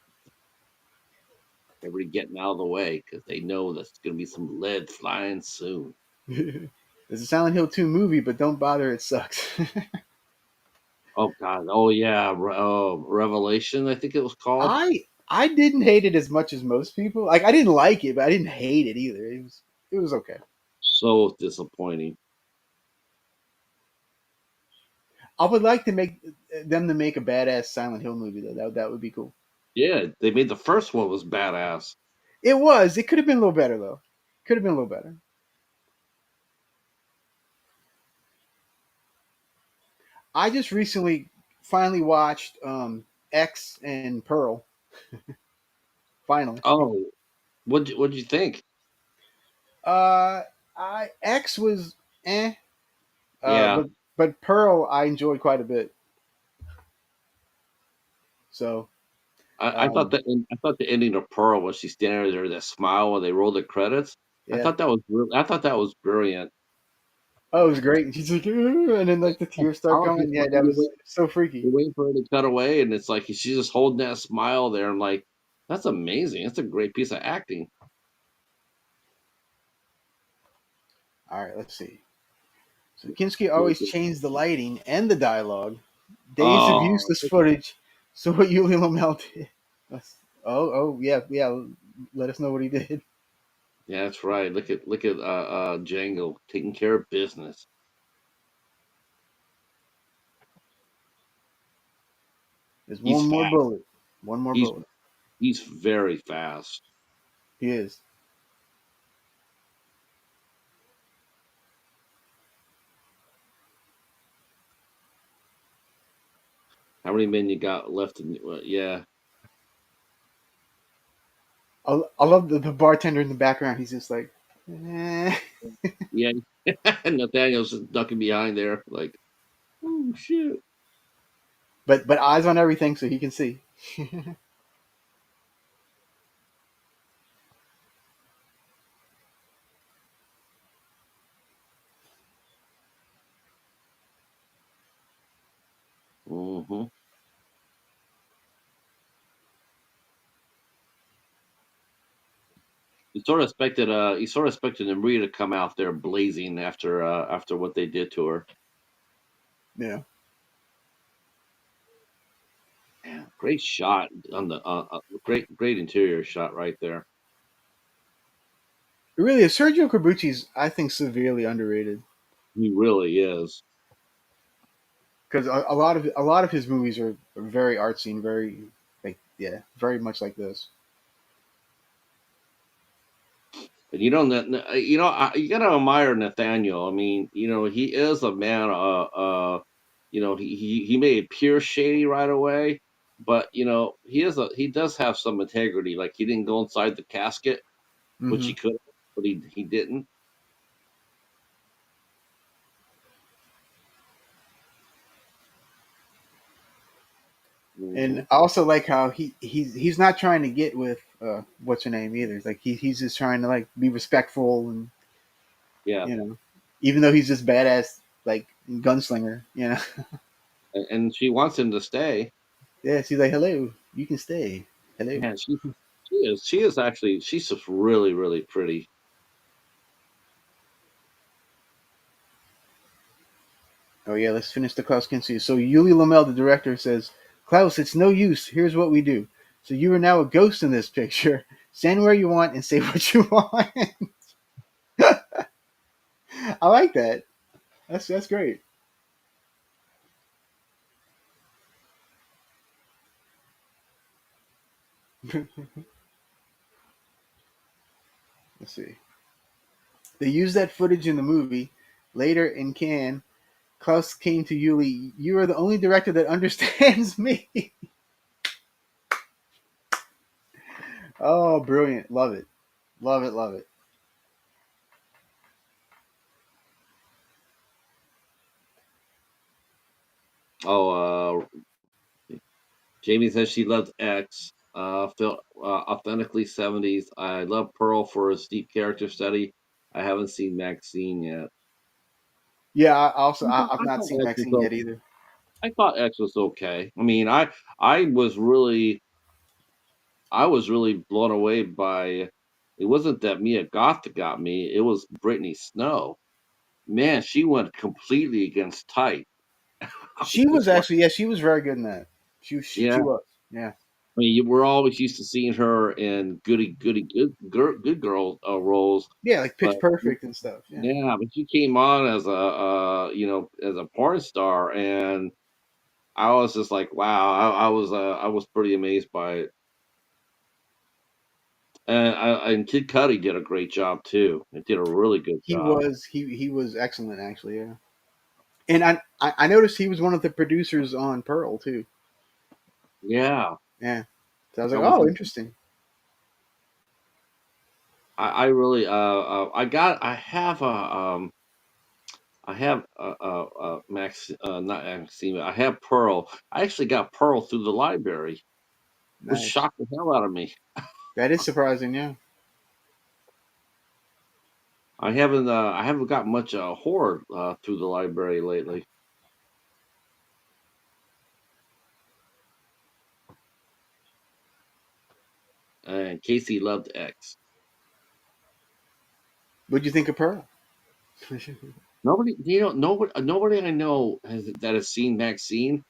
Everybody getting out of the way because they know there's going to be some lead flying soon. There's a Silent Hill 2 movie, but don't bother, it sucks. Oh God! Oh yeah! Revelation, I think it was called. I didn't hate it as much as most people. Like I didn't like it, but I didn't hate it either. It was okay. So disappointing. I would like to make them to make a badass Silent Hill movie though. That would be cool. Yeah, they made the first one was badass. It was. It could have been a little better though. Could have been a little better. I just recently finally watched X and Pearl. Finally. Oh, what'd you think? Uh, I X was eh. Uh, Yeah, but but Pearl I enjoyed quite a bit. So um, I thought the ending of Pearl when she's standing there, that smile when they roll the credits. yeah. I thought that was brilliant. Oh, it was great. And she's like, "Ugh," and then like the tears start I was coming. just Yeah, like, that was so freaky. you're waiting for her to cut away, and it's like she's just holding that smile there. I'm like, that's amazing. That's a great piece of acting. All right, let's see. So Kinski always changed the lighting and the dialogue. Days of Oh, useless footage. So what Yuli Lamel did. Yeah, yeah. Let us know what he did. yeah, that's right. Look at Django taking care of business. There's He's one more fast. bullet. One more He's bullet. he's very fast. He is. How many men you got left in? Yeah, I love the bartender in the background. He's just like, eh. yeah. Nathaniel's just ducking behind there, like, oh shit. But eyes on everything so he can see. Hmm. He sort of expected Maria to come out there blazing after what they did to her. Yeah. Yeah, great shot on the great interior shot right there. It really is. Sergio Corbucci's, I think, severely underrated He really is. because a lot of his movies are very artsy and very like yeah, very much like this. And you gotta admire Nathaniel. I mean, he is a man. He may appear shady right away, but he does have some integrity. Like he didn't go inside the casket, which Hmm. he could, but he didn't. And Hmm. I also like how he's not trying to get with what's her name either. Like he's just trying to like be respectful and Yeah, you know, even though he's just badass like gunslinger, you know. and she wants him to stay. Yeah, she's like, hello, you can stay. Hello. Man, she She is actually. She's just really, really pretty. Oh yeah, let's finish the Klaus Kinski. So Yuli Lamel, the director, says, Klaus, it's no use. Here's what we do. So you are now a ghost in this picture. Stand where you want and say what you want. I like that. That's great. Let's see. They used that footage in the movie. Later in Cannes, Klaus came to Yuli. You are the only director that understands me. Oh, brilliant! Love it, love it, love it. Oh, Jamie says she loves X. Feel authentically 70s. I love Pearl for his deep character study. I haven't seen Maxine yet. Yeah, I also I've I not thought seen X was Maxine yet either. I thought X was okay. I mean, I was really I was really blown away by. It wasn't that Mia Goth that got me. It was Brittany Snow. Man, she went completely against type. I was She was just like, actually, yeah, she was very good in that. She yeah. was, yeah, I mean, we're always used to seeing her in good girl roles, yeah, like but Pitch Perfect and stuff. Yeah, yeah, but she came on as a as a porn star, and I was just like, wow, I was pretty amazed by it. And Kid Cudi did a great job too. He did a really good job. he was excellent actually. Yeah, and I noticed he was one of the producers on Pearl too. Yeah, Yeah, so I was I like, was. oh, interesting. I really I have Max not Maxima. I have Pearl. I actually got Pearl through the library, which Nice. shocked the hell out of me. That is surprising. Yeah, I haven't got much horror through the library lately. And Casey loved X. what'd you think of Pearl? Nobody I know that has seen Maxine.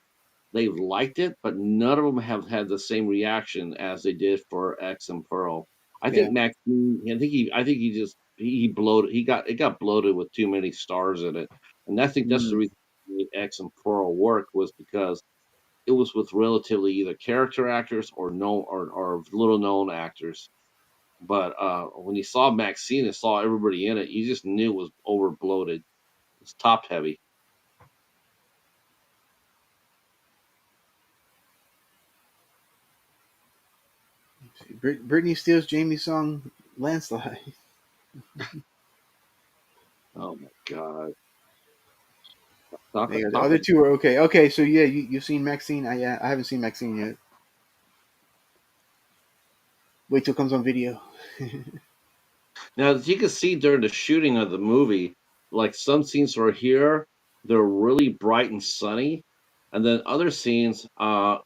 They've liked it, but none of them have had the same reaction as they did for X and Pearl. I Yeah. think Maxine. I think he just he bloated. It got bloated with too many stars in it, and I think that's the Mm. reason it made X and Pearl work was because it was with relatively either character actors or little known actors. But when you saw Maxine and saw everybody in it, you just knew it was over bloated. It's top heavy. Britney steals Jamie's song "Landslide." Oh my god! There you go. The Talk other two are okay. Okay, so yeah, you've seen Maxine. Yeah, I haven't seen Maxine yet. Wait till it comes on video. Now, as you can see during the shooting of the movie, like some scenes are here, they're really bright and sunny, and then other scenes,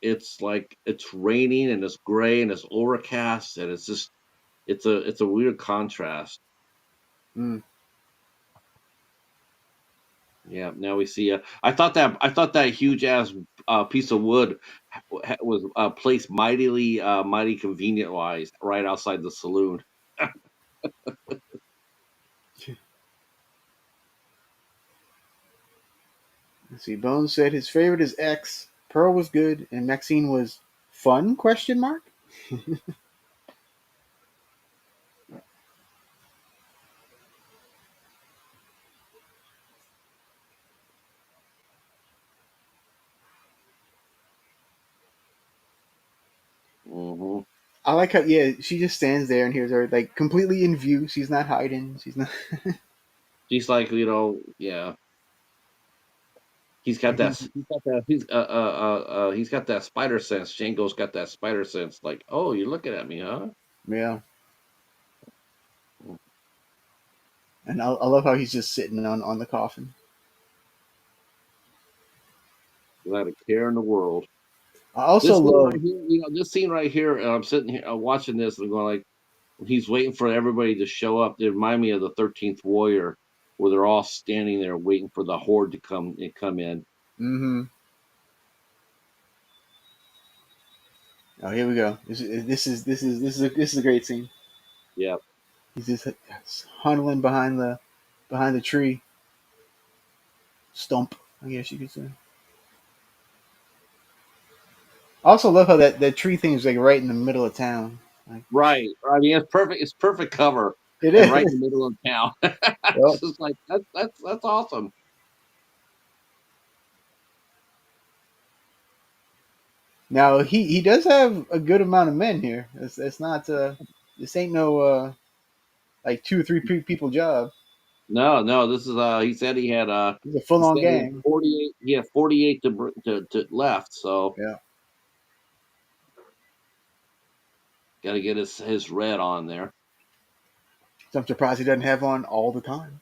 it's like it's raining and it's gray and it's overcast and it's just it's a weird contrast. Mm. Yeah. Now we see. I thought that huge ass piece of wood was placed mighty convenient wise right outside the saloon. Let's see. Bones said his favorite is X. Pearl was good, and Maxine was fun? Question mark. Hmm. I like how yeah she just stands there and hears her like completely in view. She's not hiding. She's not. She's like, yeah. He's got that spider sense. Django's got that spider sense. Like, oh, you're looking at me, huh? Yeah, and I love how he's just sitting on the coffin. Without a care in the world. I also This scene love. right here, this scene right here, I'm sitting here watching this and going like, he's waiting for everybody to show up. They remind me of the 13th Warrior, where they're all standing there waiting for the horde to come in. Mm-hmm. Oh, here we go. This is a great scene. Yeah. He's just huddling behind the tree stump, I guess you could say. I also love how that tree thing is like right in the middle of town. Like Right. I mean, it's perfect. It's perfect cover, it and right in the is. middle of town. Yep. It's just like that's awesome. Now he does have a good amount of men here. It's not this ain't no like two or three people job. No, no, this is It's a full he on said he had gang. 48. He had 48 to left. So Yeah. got to get his red on there. So I'm surprised he doesn't have on all the time.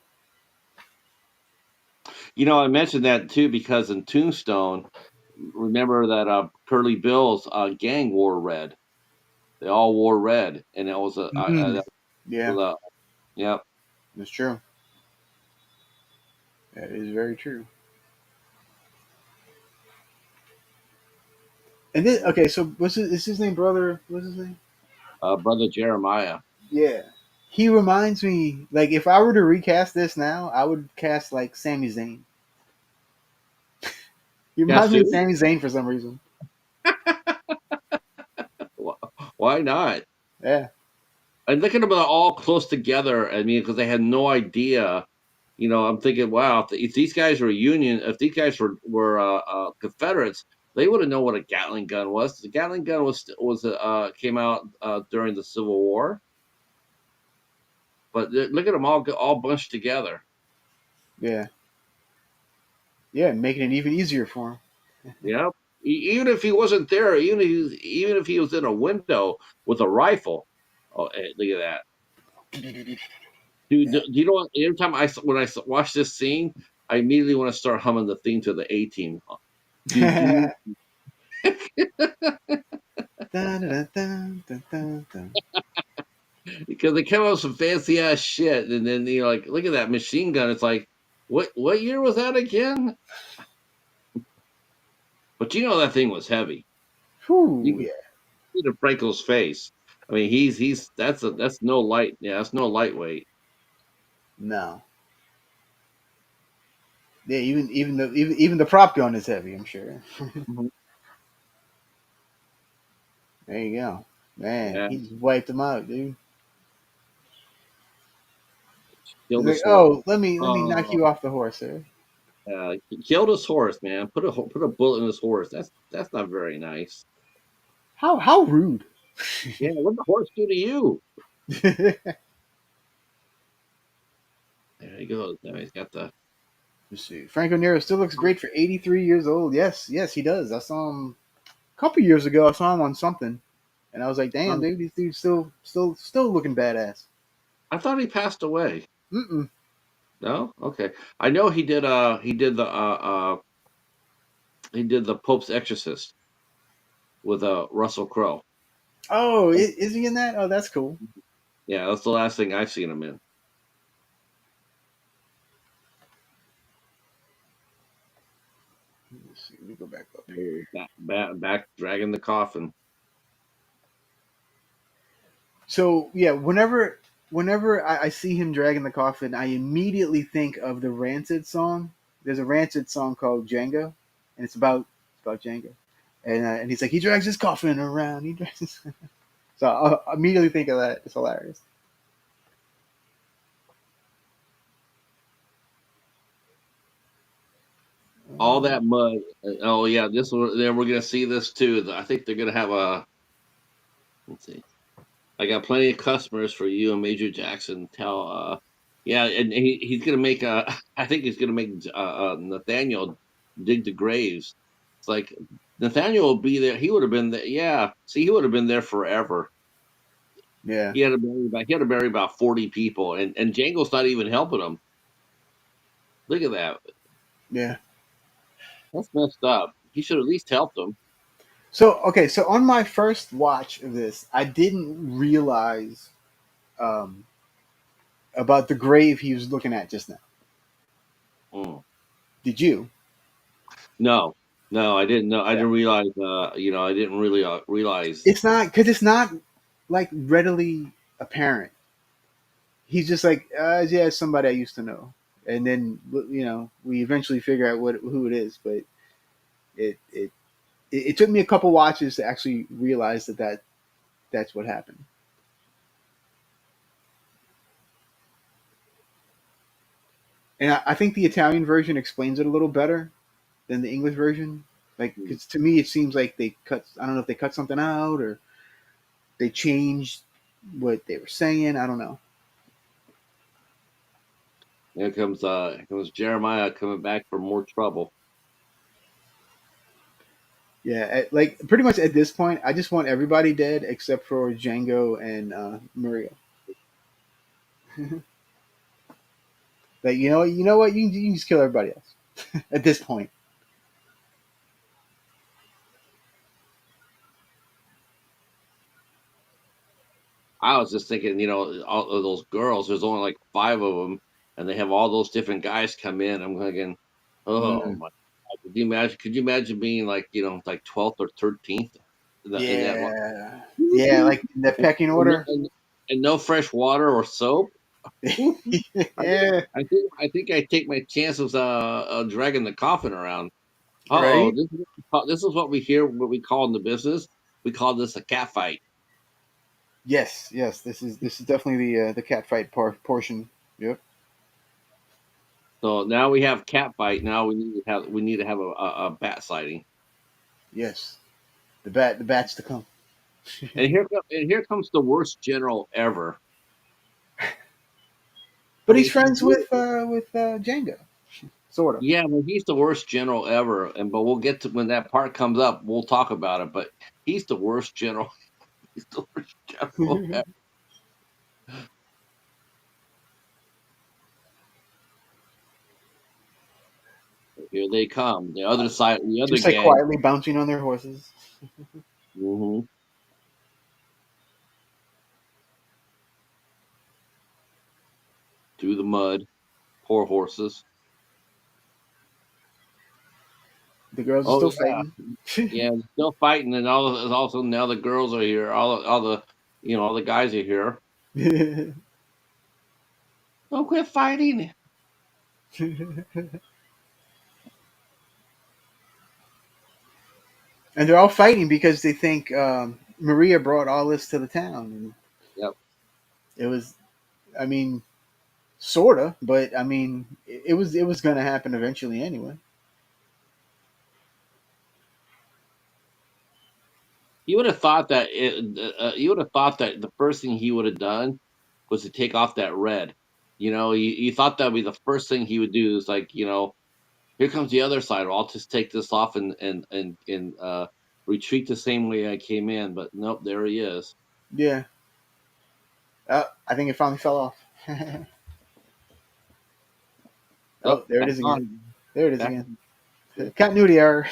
I mentioned that too because in Tombstone, remember that Curly Bill's gang wore red. They all wore red, and it was Mm-hmm. that Yeah, was yeah. that's true. That is very true. And then okay, so is his name brother? What's his name? Brother Jeremiah. Yeah. He reminds me like if I were to recast this now, I would cast like Sami Zayn. He Yes, reminds me of too. Sami Zayn for some reason. Why not? Yeah. And look at them all close together. I mean, because they had no idea. I'm thinking, wow, if these guys were Union, if these guys were Confederates, they would have known what a Gatling gun was. The Gatling gun was came out during the Civil War, but look at them all bunched together. Yeah. Yeah, making it even easier for Yeah, even if he wasn't there, even if he was in a window with a rifle. Oh, hey, look at that. him. Dude, Yeah. do you know what? Every time when watch this scene, I immediately want to start humming the theme to the A Team. Do do Dun, dun, dun, dun, dun, dun. because they come up with some fancy ass shit, and then like, look at that machine gun. It's like, what year was that again? But that thing was heavy. You Whew, can yeah. see the Franco's face. I mean, he's that's no light. Yeah, that's no lightweight. No. Yeah, even the prop gun is heavy, I'm sure. Mhm. There you go. Man, Yeah, he just wiped him out, dude. He's killed like, his horse. oh, let me knock Oh, you off the horse, sir. he killed his horse, man. Put a bullet in his horse. That's not very nice. How rude. Yeah, what did the horse do to you? Let's There he goes. Now he's got the. see. Franco Nero still looks great for 83 years old. Yes, yes, he does. I saw him a couple years ago. I saw him on something, and I was like, damn, dude, this dude's still looking badass. I thought he passed away. Mm-mm. No, okay. I know he did the Pope's Exorcist with Russell Crowe. Oh, is he in that? Oh, that's cool. Yeah, that's the last thing I've seen him in. Let's see. Let me go back up He's here. back dragging the coffin. So yeah, whenever I see him dragging the coffin, I immediately think of the Rancid song. There's a Rancid song called Django, and it's about Django, and he's like he drags his coffin around. He drags. His... So I immediately think of that. It's hilarious. All that mud. Oh yeah, then we're gonna see this too. I think they're gonna have a. Let's see. I got plenty of customers for you and Major Jackson. Yeah, and he's gonna make a. I think he's gonna make Nathaniel dig the graves. It's like Nathaniel will be there. He would have been there. Yeah, see, he would have been there forever. Yeah, He had to bury about 40 people, and Django's not even helping him. Look at that. yeah. That's messed up. He should at least help them. So okay, so on my first watch of this, I didn't realize um, about the grave he was looking at just now. Mm. Did you? No, no, I didn't know. I Yeah. didn't realize. I didn't really realize. It's not because it's not like readily apparent. He's just like, yeah, it's somebody I used to know, and then we eventually figure out who it is. But it it it took me a couple watches to actually realize that's what happened. And I think the Italian version explains it a little better than the English version. Like, Mm. because to me it seems like they cut. I don't know if they cut something out or they changed what they were saying. I don't know. Here comes Jeremiah coming back for more trouble. Yeah, like pretty much at this point, I just want everybody dead except for Django and Maria. Like you know what, you can just kill everybody else at this point. I was just thinking, all of those girls. There's only like five of them, and they have all those different guys come in. I'm thinking, oh Mm, my God, could you imagine? Could you imagine being like, like 12th or 13th in that one? yeah, yeah, like in the And, pecking and, order. and, and no fresh water or soap. I think Yeah, I take my chances dragging the coffin around. Uh-oh, right. this is what we call in the business. We call this a cat fight. Yes, yes. This is definitely the cat fight portion. Yep. So now we have cat fight. Now we need to have a bat sighting. Yes. The bats to come. And here comes the worst general ever. I But he's mean, friends with Django, sort of. yeah, well, he's the worst general ever. But we'll get to when that part comes up. We'll talk about it. But he's the worst general. He's the worst general ever. Here they come. The other side, the other Just like gang. quietly bouncing on their horses. Hmm. Through the mud. Poor horses. The girls are Oh still yeah, fighting. yeah. Still fighting, and also now the girls are here. All the guys are here. And Don't quit fighting. they're all fighting because they think Maria brought all this to the town. And Yep. it was, I mean, sorta, but I mean, it was going to happen eventually anyway. You would have thought that you would have thought that the first thing he would have done was to take off that red. You thought that would be the first thing he would do. Is like, here comes the other side. Well, I'll just take this off and retreat the same way I came in. But nope, there he is. Yeah. I think it finally fell off. Oh, Oh, there it back is again. on, There it is back. again. Continuity error.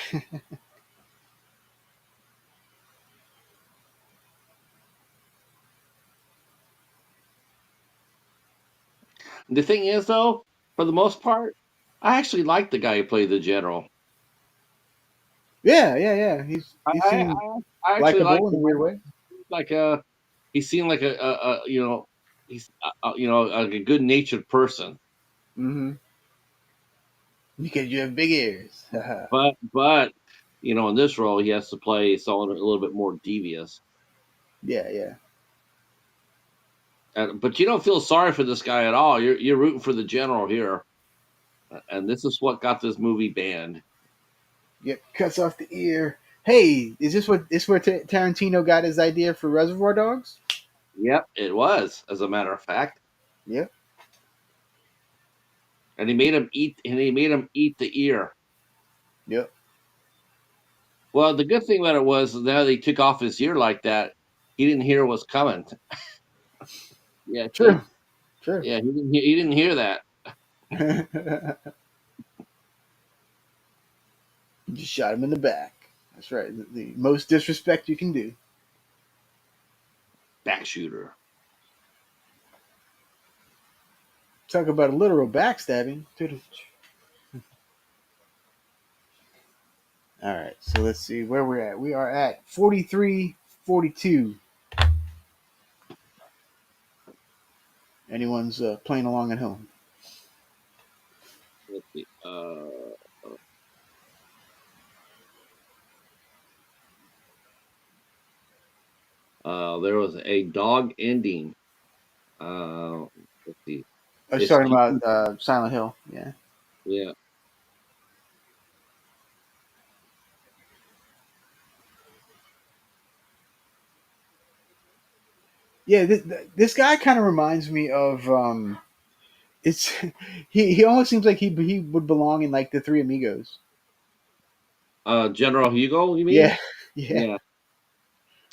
The thing is, though, for the most part, I actually like the guy who played the general. Yeah, yeah, yeah. He seemed I actually like likable in a him. weird way. Like he seemed like he's a good natured person. Mm-hmm. Because you have big ears. But in this role, he has to play someone a little bit more devious. Yeah, yeah. But you don't feel sorry for this guy at all. You're rooting for the general here, and this is what got this movie banned. Yep. Cuts off the ear. Hey, is this where Tarantino got his idea for Reservoir Dogs? Yep, it was, as a matter of fact. Yep. And he made him eat the ear. Yep. Well, the good thing about it was now they took off his ear like that, he didn't hear what's coming. Yeah, True. True. he didn't hear that. Just shot him in the back. That's right. The most disrespect you can do. Back shooter. Talk about a literal backstabbing. All right, so let's see where we're at. We are at 43-42. Anyone's playing along at home? Let's see. There was a dog ending. Uh, let's see. I was It's talking about Silent Hill. Yeah, yeah. yeah. This guy kind of reminds me of it's he almost seems like he would belong in like the Three Amigos. General Hugo, you mean? Yeah, yeah, Yeah.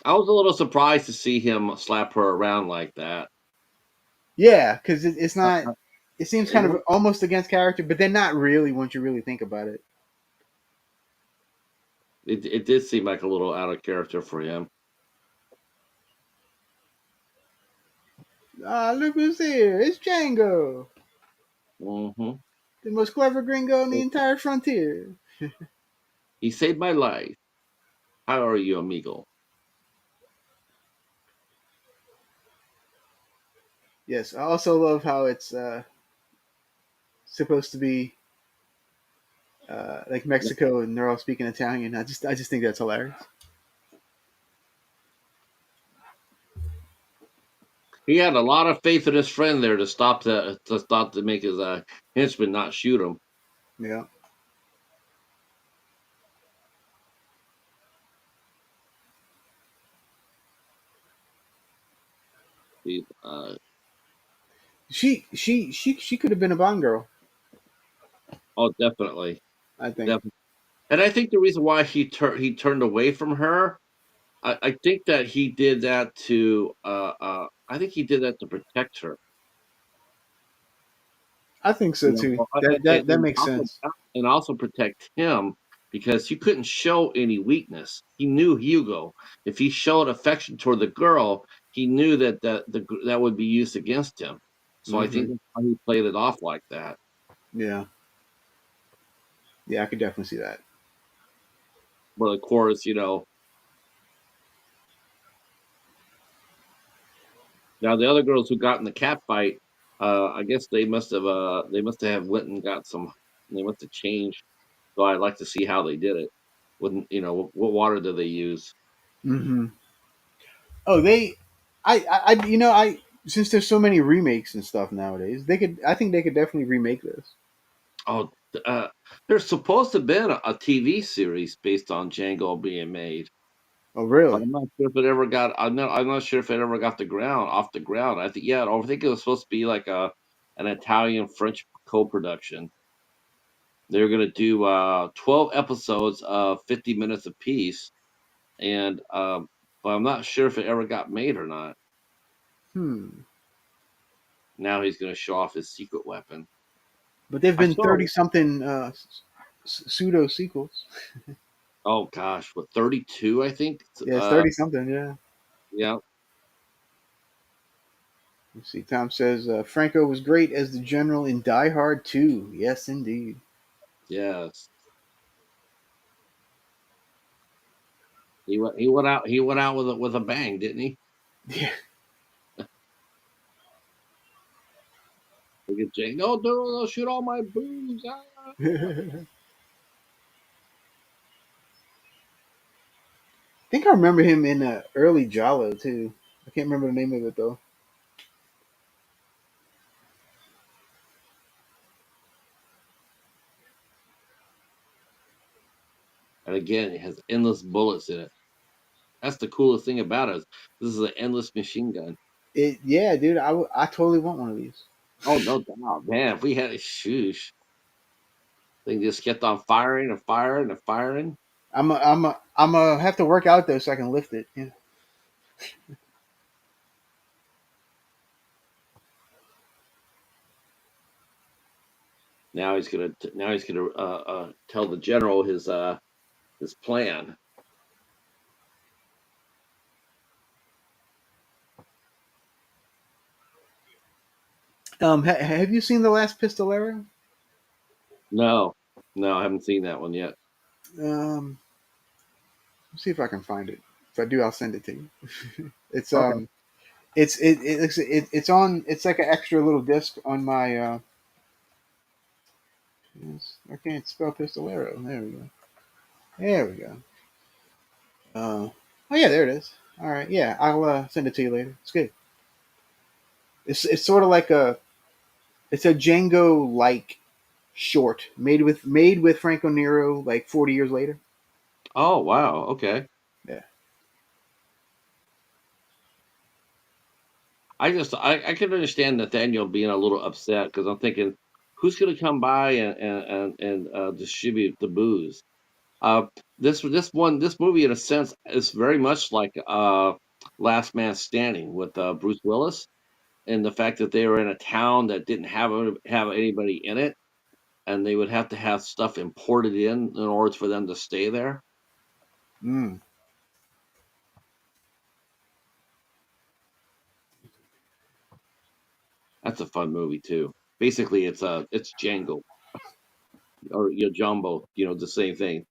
I was a little surprised to see him slap her around like that. yeah. Because it's Uh, not. uh, It seems It, kind of wa- almost against character, but then not really once you really think about it. it did seem like a little out of character for him. Ah, look who's here! It's Django, Hmm. the most clever gringo on the entire frontier. He saved my life. How are you, amigo? Yes, I also love how it's supposed to be like Mexico and they're all speaking Italian. I just think that's hilarious. He had a lot of faith in his friend there to make his henchman not shoot him. Yeah. He, She could have been a Bond girl. oh, definitely, I think. definitely. And I think the reason why he turned away from her, I think that he did that to I think he did that to protect her. I think so You too. know, That makes sense. and also protect him because he couldn't show any weakness. He knew Hugo. If he showed affection toward the girl, he knew that would be used against him. So I think Hmm. that's why he played it off like that. Yeah. Yeah, I could definitely see that. But of course, now the other girls who got in the cat fight, I guess they must have went and got some. They must have changed. So I'd like to see how they did it. Wouldn't what water do they use? Hmm. Oh, I since there's so many remakes and stuff nowadays, they could. I think they could definitely remake this. Oh, there's supposed to have been a TV series based on Django being made, Oh, but really? I'm not sure if it ever got. I'm not sure if it ever got the ground off the ground. I think it was supposed to be like an Italian French co-production. They're gonna do 12 episodes of 50 minutes apiece, and but I'm not sure if it ever got made or not. Hmm. Now he's gonna show off his secret weapon. But they've I been saw. 30 something pseudo sequels. Oh gosh, what 32? I think. Yeah, it's 30 something. Yeah. Yeah. Let's see. Tom says Franco was great as the general in Die Hard 2. Yes, indeed. Yes. He went out with a bang, didn't he? Yeah. Look at Jay. No, no, no, shoot all my boobs. Ah. I think I remember him in early Jalo too. I can't remember the name of it though. And again, it has endless bullets in it. That's the coolest thing about it. This is an endless machine gun. Yeah, dude. I totally want one of these. Oh, no doubt, man. If we had a shoosh, thing just kept on firing and firing and firing. I'm a have to work out though so I can lift it. Yeah. Now he's gonna tell the general his plan. Have you seen the last Pistolero? No, no, I haven't seen that one yet. Um, let's see if I can find it. If I do, I'll send it to you. it's Okay. um, it's on. It's like an extra little disc on my. I can't spell Pistolero. There we go. There we go. Oh yeah, there it is. All right, yeah, I'll send it to you later. It's good. It's sort of like it's a Django like short made with Franco Nero like 40 years later. Oh wow. Okay. Yeah. I can understand Nathaniel being a little upset because I'm thinking, who's going to come by and distribute the booze? Uh, this movie in a sense is very much like Last Man Standing with Bruce Willis, and the fact that they were in a town that didn't have anybody in it, and they would have to have stuff imported in order for them to stay there. Mm. That's a fun movie too. Basically, it's Django or Jumbo, the same thing.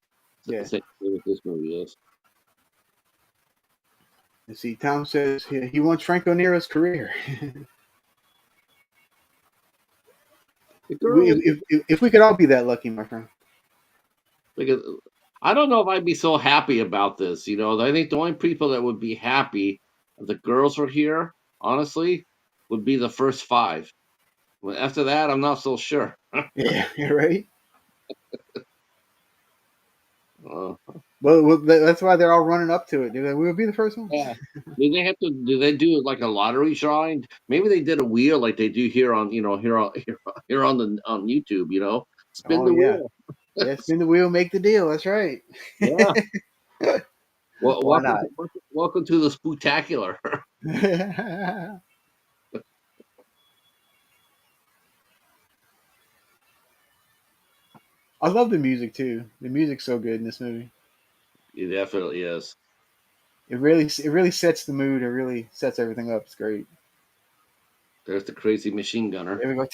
Yeah. Same thing with this movie is. And see, Tom says he wants Franco Nero's career. The girl, If we could all be that lucky, my friend. because I don't know if I'd be so happy about this. I think the only people that would be happy if the girls were here, honestly, would be the first five. Well, after that, I'm not so sure. Yeah, you're right. Uh, Well, that's why they're all running up to it. They're like, we will be the first ones. yeah. Do they have to? Do they do like a lottery drawing? Maybe they did a wheel like they do here on here on YouTube. Spin Oh the yeah, wheel. yeah. Spin the wheel, make the deal. That's right. Yeah. Well, Why welcome not? to welcome to the spooktacular. I love the music too. The music's so good in this movie. It definitely is. It really sets the mood. It really sets everything up. It's great. There's the crazy machine gunner. There we go.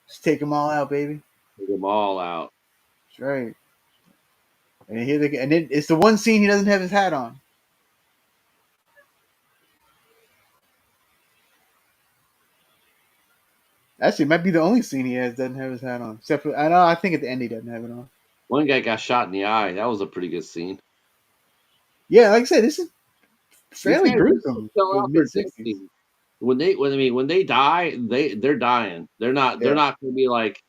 Just take them all out, baby. Take them all out. That's right. It's the one scene he doesn't have his hat on. Actually, it might be the only scene he has doesn't have his hat on. Except for, I know I think at the end he doesn't have it on. One guy got shot in the eye. That was a pretty good scene. Yeah, like I said, this is These fairly guys gruesome sell for out their mid '60s. destiny. When they die, they're dying. They're not they're Yeah, not going to be like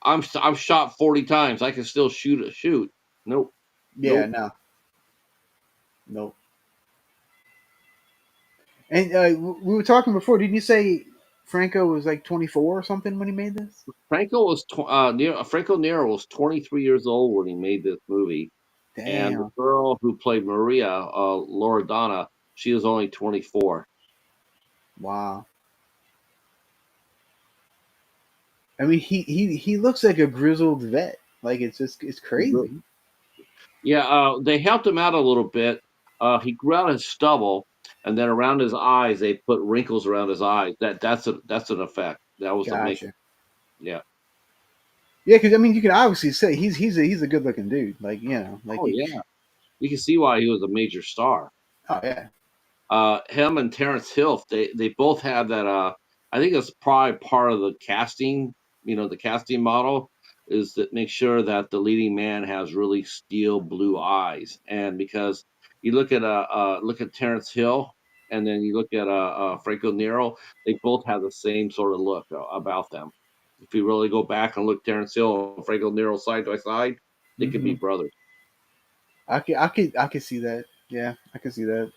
I'm shot 40 times. I can still shoot. Nope. yeah, Nope. no, no. And we were talking before. Didn't you say Franco was like 24 or something when he made this? Franco Nero was 23 years old when he made this movie, and the Damn. girl who played Maria, Loredana, she was only 24. Wow. I mean, he looks like a grizzled vet. Like it's crazy. Yeah, they helped him out a little bit. He grew out his stubble, and then around his eyes, they put wrinkles around his eyes. That's an effect. That was a make. Gotcha. Yeah. Yeah, because I mean, you can obviously say he's a good looking dude. Like like Oh he. yeah. You can see why he was a major star. Oh yeah. Him and Terrence Hill, they both have that. I think it's probably part of the casting. The casting model is that make sure that the leading man has really steel blue eyes, and because you look at Terrence Hill, and then you look at Franco Nero, they both have the same sort of look about them. If you really go back and look Terrence Hill and Franco Nero side by side, they could be Hmm. brothers. I could see that. Yeah, I can see that.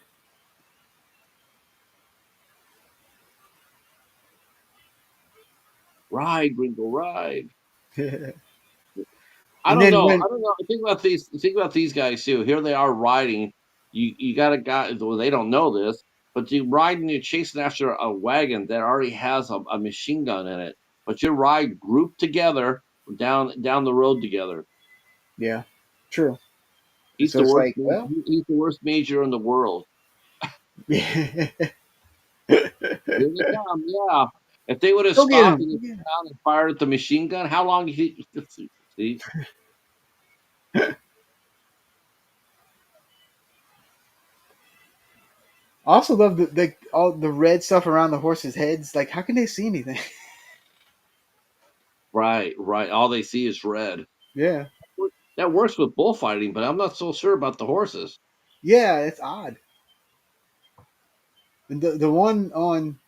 Ride, Gringo, ride. And I don't then know. when I don't know. Think about these guys too. Here they are riding. You got a guy. Well, they don't know this, but you riding. You're chasing after a wagon that already has a machine gun in it. But you ride grouped together down the road together. yeah, true. And He's so the it's worst. like, well, He's the worst major in the world. yeah. Here they come, yeah. If they would have Go get stopped him. and Go just get him. down and fired at the machine gun, how long he see? I also love the all the red stuff around the horses' heads. Like, how can they see anything? Right, right. All they see is red. Yeah, That works with bullfighting, but I'm not so sure about the horses. yeah, it's odd. And the one on,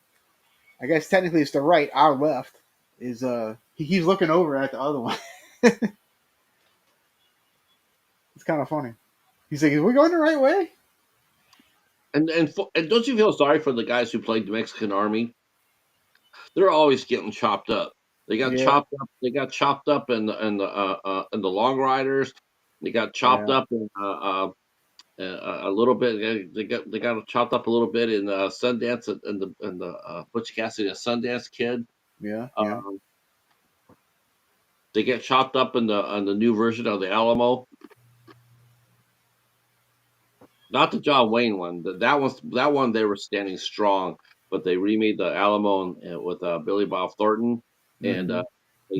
I guess technically it's the right, our left, is he's looking over at the other one. It's kind of funny. He's like, "Is we going the right way?" And don't you feel sorry for the guys who played the Mexican army? They're always getting chopped up. They got Yeah, chopped up. They got chopped up in the Long Riders. They got chopped yeah, up in a little bit. They got chopped up a little bit in Sundance and the Butch Cassidy and Sundance Kid. yeah, yeah. Um, they get chopped up in the new version of the Alamo. Not the John Wayne one. That one they were standing strong, but they remade the Alamo with Billy Bob Thornton, and Hmm. they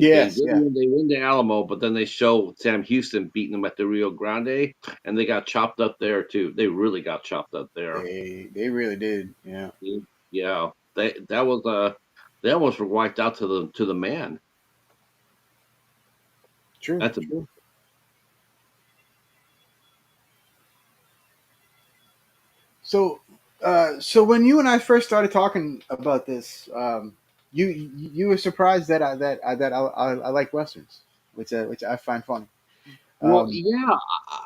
Yes, yeah. they win the Alamo, but then they show Sam Houston beating them at the Rio Grande, and they got chopped up there too. They really got chopped up there. They really did. Yeah, Yeah, that was they almost were wiped out to the man. true, That's a true. So, so when you and I first started talking about this, you were surprised that I like westerns, which I find funny. Well, Um, yeah,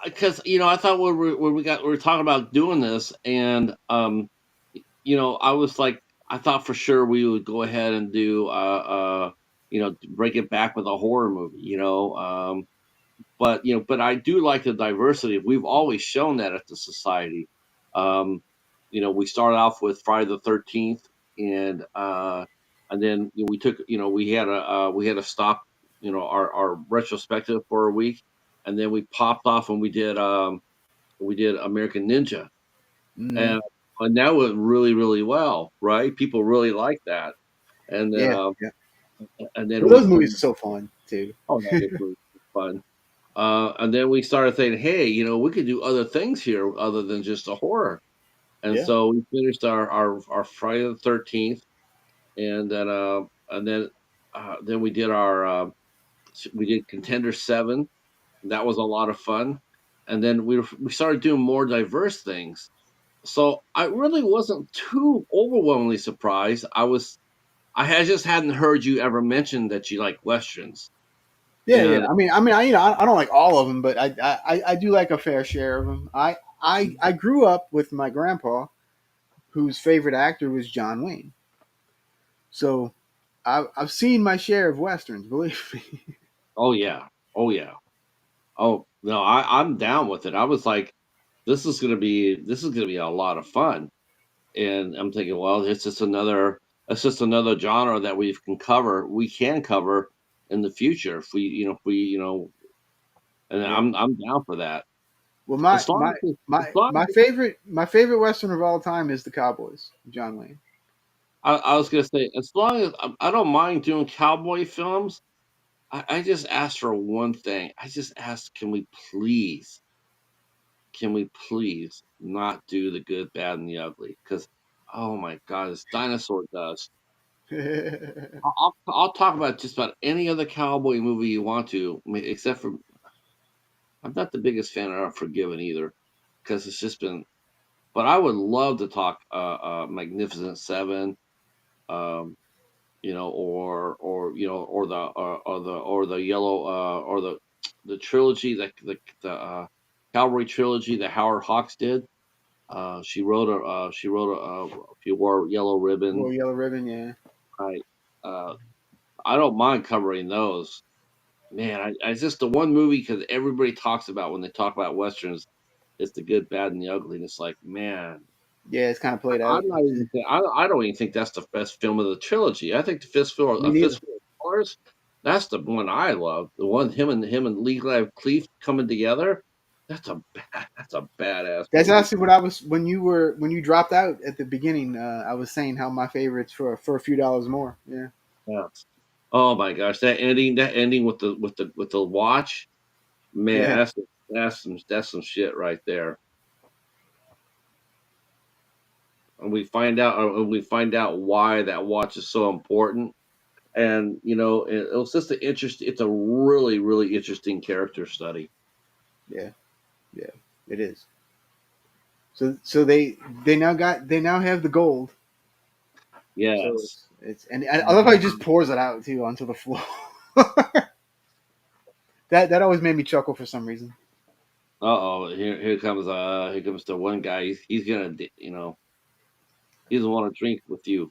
because I thought when we were talking about doing this, and I was like, I thought for sure we would go ahead and do break it back with a horror movie, but I do like the diversity. We've always shown that at the society. Um, we started off with Friday the 13th, and then we took, we had to stop, our retrospective for a week, and then we popped off and we did American Ninja, mhm. and that went really really well, right? People really like that, and then Yeah, yeah. then Well, those movies are so fun too. oh no, this was fun. And then we started thinking, hey, we could do other things here other than just a horror. And Yeah. so we finished our Friday the 13th, and then we did Contender 7. That was a lot of fun. And then we started doing more diverse things. So I really wasn't too overwhelmingly surprised. I had just hadn't heard you ever mention that you like westerns. Yeah, And yeah. I don't like all of them, but I do like a fair share of them. I grew up with my grandpa, whose favorite actor was John Wayne. So I've seen my share of westerns. Believe me. oh yeah, oh yeah. Oh, no, I'm down with it. I was like, this is gonna be a lot of fun. And I'm thinking, well, it's just another genre that we can cover in the future if we, and Yeah. I'm down for that. Well, As long as as long as my favorite western of all time is the Cowboys, John Wayne. I was gonna say, as long as I don't mind doing cowboy films, I just ask for one thing. I just ask, can we please not do the good, bad, and the ugly? Because, oh my God, it's dinosaur dust. I'll talk about just about any other cowboy movie you want to, except for I'm not the biggest fan of Unforgiven either, because it's just been. But I would love to talk Magnificent Seven, um, or the yellow or the trilogy, the Cavalry trilogy that Howard Hawks did. She wrote if you wore yellow ribbon, Well, Yellow Ribbon, yeah. right? Uh, I don't mind covering those. Man, I just the one movie because everybody talks about when they talk about westerns, it's the good, bad, and the ugly. And it's like, man, Yeah, it's kind of played out. I don't even think that's the best film of the trilogy. I think the Me neither. Fistful of Dollars, that's the one I love. The one him and Lee Cleef coming together. that's a badass That's movie. actually what I was when you dropped out at the beginning. I was saying how my favorites for a few dollars more. Yeah, Yeah. Oh my gosh, that ending with the watch, man, yeah, that's some shit right there. And we find out why that watch is so important. And it was just an interest. It's a really, really interesting character study. yeah, yeah. It is. So they now have the gold. So Yes. it's and I love how he just pours it out too onto the floor. That always made me chuckle for some reason. Uh-oh, here comes the one guy. He's gonna, he doesn't want to drink with you.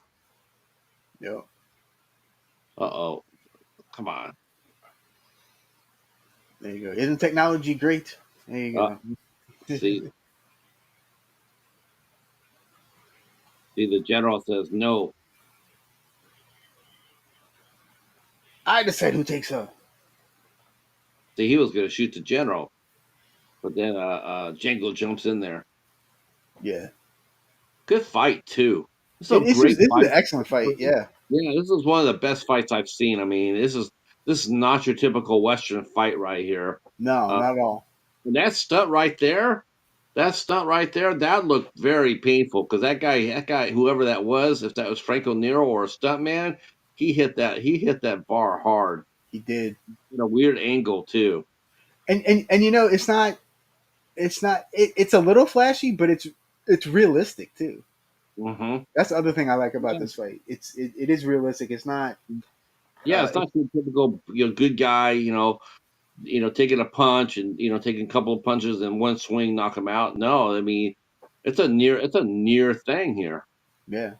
Yeah, Uh-oh, come on. there you go. Isn't technology great? There Uh, you go. see, see, the general says no. I decide who takes her. See, he was gonna shoot the general, but then Django jumps in there. Yeah, Good fight too. This is a great this is an fight. excellent fight. Yeah, Yeah, this is one of the best fights I've seen. I mean, this is not your typical Western fight right here. no, Uh, not at all. and that stunt right there, that looked very painful because that guy, whoever that was, if that was Franco Nero or a stunt man, he hit that bar hard He did, in a weird angle too. and it's a little flashy, but it's realistic too. Hmm. That's the other thing I like about Yeah. this fight. It is realistic. It's not. Yeah, it's not It's your typical good guy, taking a punch and taking a couple of punches and one swing knock him out. No, I mean it's a near thing here. yeah,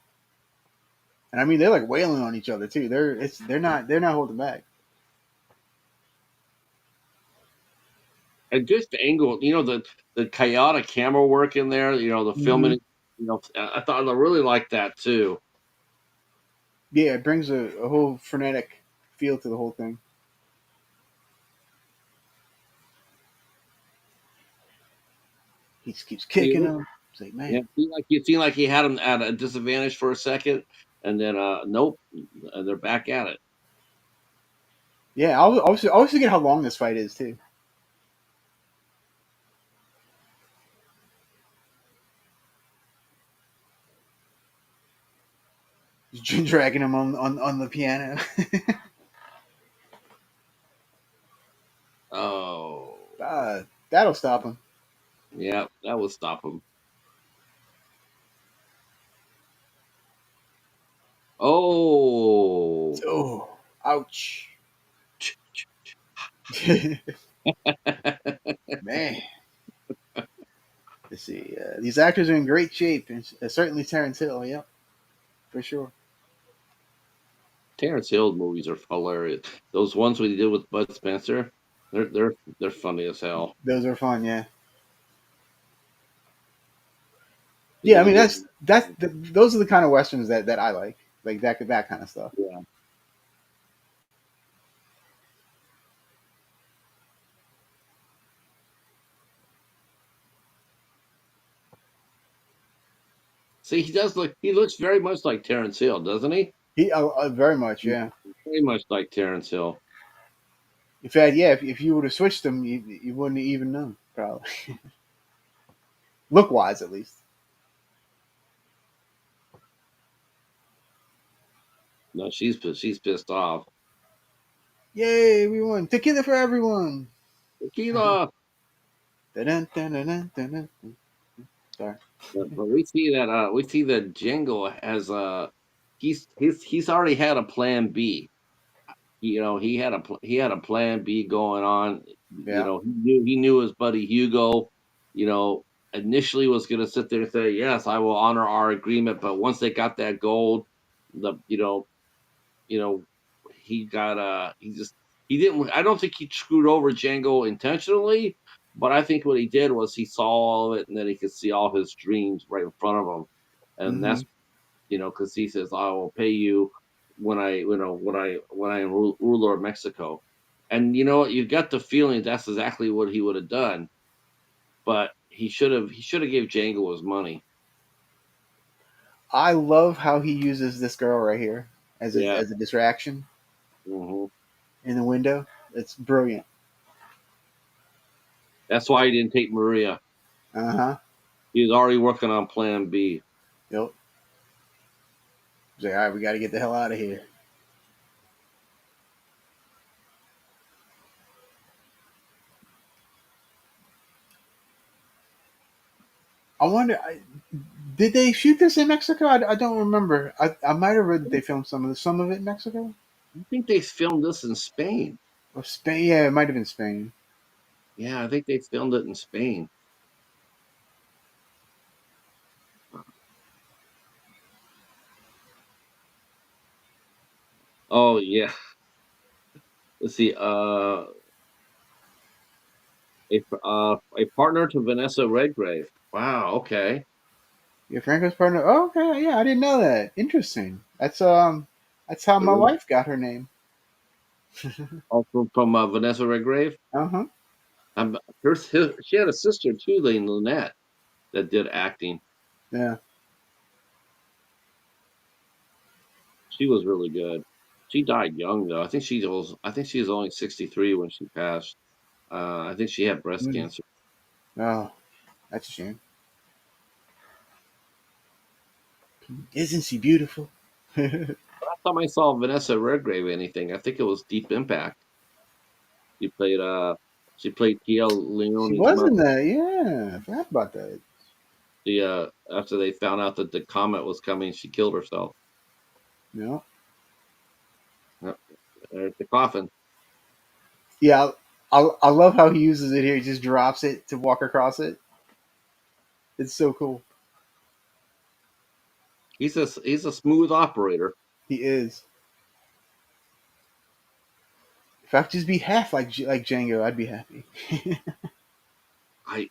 and I mean they're like wailing on each other too. They're not holding back. And just the angle, the chaotic camera work in there, the Hmm. filming, I thought I really liked that too. Yeah, it brings a whole frenetic feel to the whole thing. He just keeps kicking See, him. It's like yeah, man, seemed like he had him at a disadvantage for a second, and then nope, they're back at it. yeah. I always forget how long this fight is too. Just dragging him on the piano. Oh, That'll stop him. yeah, that would stop him. Oh. Oh, ouch. Man, let's see. These actors are in great shape, and certainly Terrence Hill. Yep, for sure. Terrence Hill movies are hilarious. Those ones we did with Bud Spencer, they're funny as hell. Those are fun. Yeah, yeah. I He mean, did. those are the kind of westerns that I like that kind of stuff. Yeah. See, he looks very much like Terrence Hill, doesn't he? He very much. Yeah. Very much like Terrence Hill. In fact, yeah. If you would have switched them, you wouldn't have even known probably look wise at least. No, she's pissed off. Yay, we won! Tequila for everyone. Tequila. Dun, dun, dun, dun, dun, dun, dun. Sorry. But we see that Django has he's already had a plan B. He had a plan B going on. Yeah. He knew his buddy Hugo, you know, initially was going to sit there and say, "Yes, I will honor our agreement." But once they got that gold, the you know, he didn't. I don't think he screwed over Django intentionally, but I think what he did was he saw all of it, and then he could see all his dreams right in front of him, and Hmm. that's because he says, "I will pay you when I am ruler of Mexico," and you know what? You got the feeling that's exactly what he would have done. but he should have gave Django his money. I love how he uses this girl right here Yeah. as a distraction Hmm. in the window. It's brilliant. That's why he didn't take Maria. Uh huh. He was already working on Plan B. Yep. He's like, all right, we got to get the hell out of here. I wonder, did they shoot this in Mexico? I don't remember. I might have read that they filmed some of it in Mexico I think they filmed this in Spain. or Spain. Yeah, it might have been Spain. Yeah, I think they filmed it in Spain. Oh yeah. Let's see. A partner to Vanessa Redgrave. Wow. Okay. Yeah, Franco's partner. Oh, okay, yeah, I didn't know that. Interesting. That's how my wife got her name. Oh, from Vanessa Redgrave. Uh huh. She had a sister too, named Lynette, that did acting. Yeah. She was really good. She died young though. I think she was only 63 when she passed. I think she had breast Mm. cancer. Oh, that's a shame. Isn't she beautiful? She Last time I saw Vanessa Redgrave anything, I think it was Deep Impact. She played uh she played Tia Leone's was mother. in that. Yeah, I forgot about that. After they found out that the comet was coming, she killed herself. No. Yep, there's the coffin. Yeah, I love how he uses it here. He just drops it to walk across it. It's so cool. He's a smooth operator. He is. If I could just be half like Django, I'd be happy.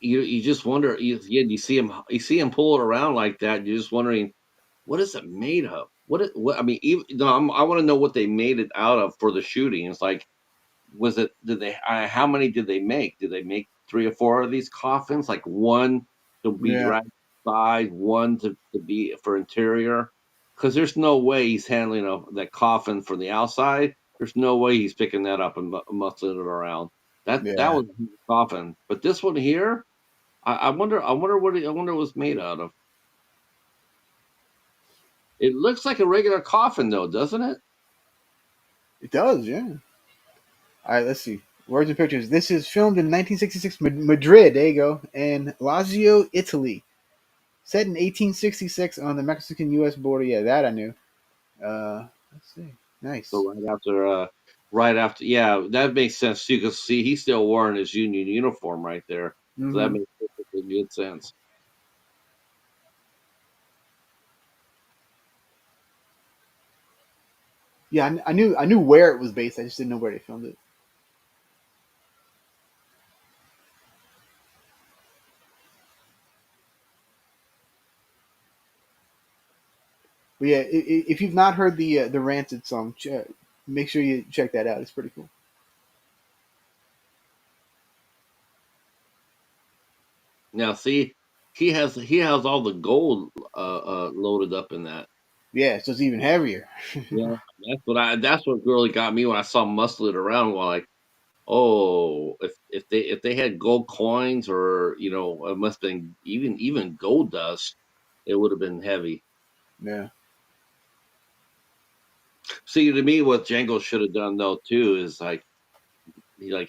You just wonder. You see him pull it around like that. You're just wondering, what is it made of? What I mean, even no, I want to know what they made it out of for the shooting. It's like, was it? Did they? How many did they make? Did they make three or four of these coffins? Like one to be Yeah, dragged inside, one to be for interior. Because there's no way he's handling that coffin for the outside. There's no way he's picking that up and muscling it around. That yeah. was a huge coffin, but this one here, I wonder what it was made out of. It looks like a regular coffin, though, doesn't it? It does. Yeah. All right, let's see. Words and pictures. This is filmed in 1966 Madrid. There you go. And Lazio, Italy. Set in 1866 on the Mexican-U.S. border. Yeah, that I knew. Let's see. So Nice. right after, yeah, that makes sense too. Because see, he's still wearing his Union uniform right there, so that Hmm. makes perfectly good sense. Yeah, I knew where it was based. I just didn't know where they filmed it. But yeah, if you've not heard the Rancid song, make sure you check that out. It's pretty cool. Now, see, he has all the gold loaded up in that. Yeah, so it's even heavier. Yeah, that's what really got me when I saw him muscle it around. While like, oh, if they had gold coins or it must have been even gold dust, it would have been heavy. Yeah. See, to me, what Django should have done though too is like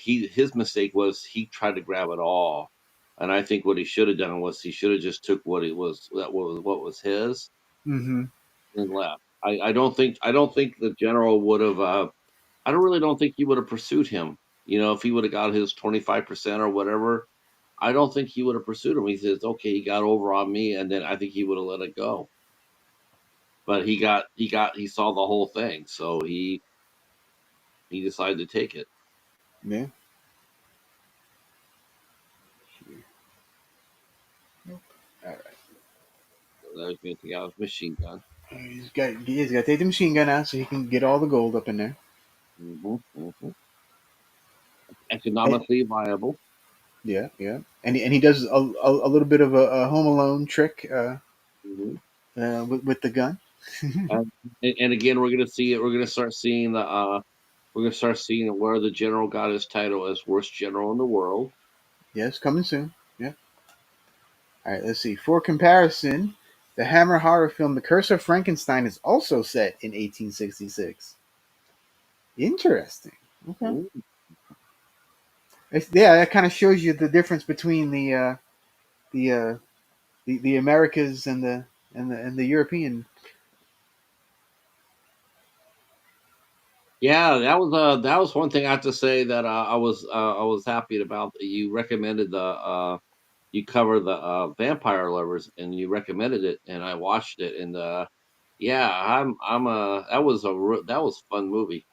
his mistake was he tried to grab it all, and I think what he should have done was he should have just took what was his Hmm. and left. I don't think the general would have. I don't think he would have pursued him. If he would have got his 25% or whatever, I don't think he would have pursued him. He says, "Okay, he got over on me," and then I think he would have let it go. But he saw the whole thing, so he decided to take it. Yeah. All right. That was going to take out his machine gun. He's got to take the machine gun out so he can get all the gold up in there. Hmm. Hmm. And Economically viable. Yeah, yeah. And he does a little bit of a Home Alone trick Mhm. with the gun. And, and again, we're gonna see it. We're gonna start seeing the. We're gonna start seeing where the general got his title as worst general in the world. Yes, coming soon. Yeah. All right, let's see. For comparison, the Hammer horror film The Curse of Frankenstein is also set in 1866. Interesting. Okay. Ooh. Yeah, that kind of shows you the difference between the, uh, the Americas and the European. Yeah, that was one thing I have to say that I was happy about. You recommended the you cover the vampire lovers and you recommended it and I watched it and yeah, I'm that was that was a fun movie.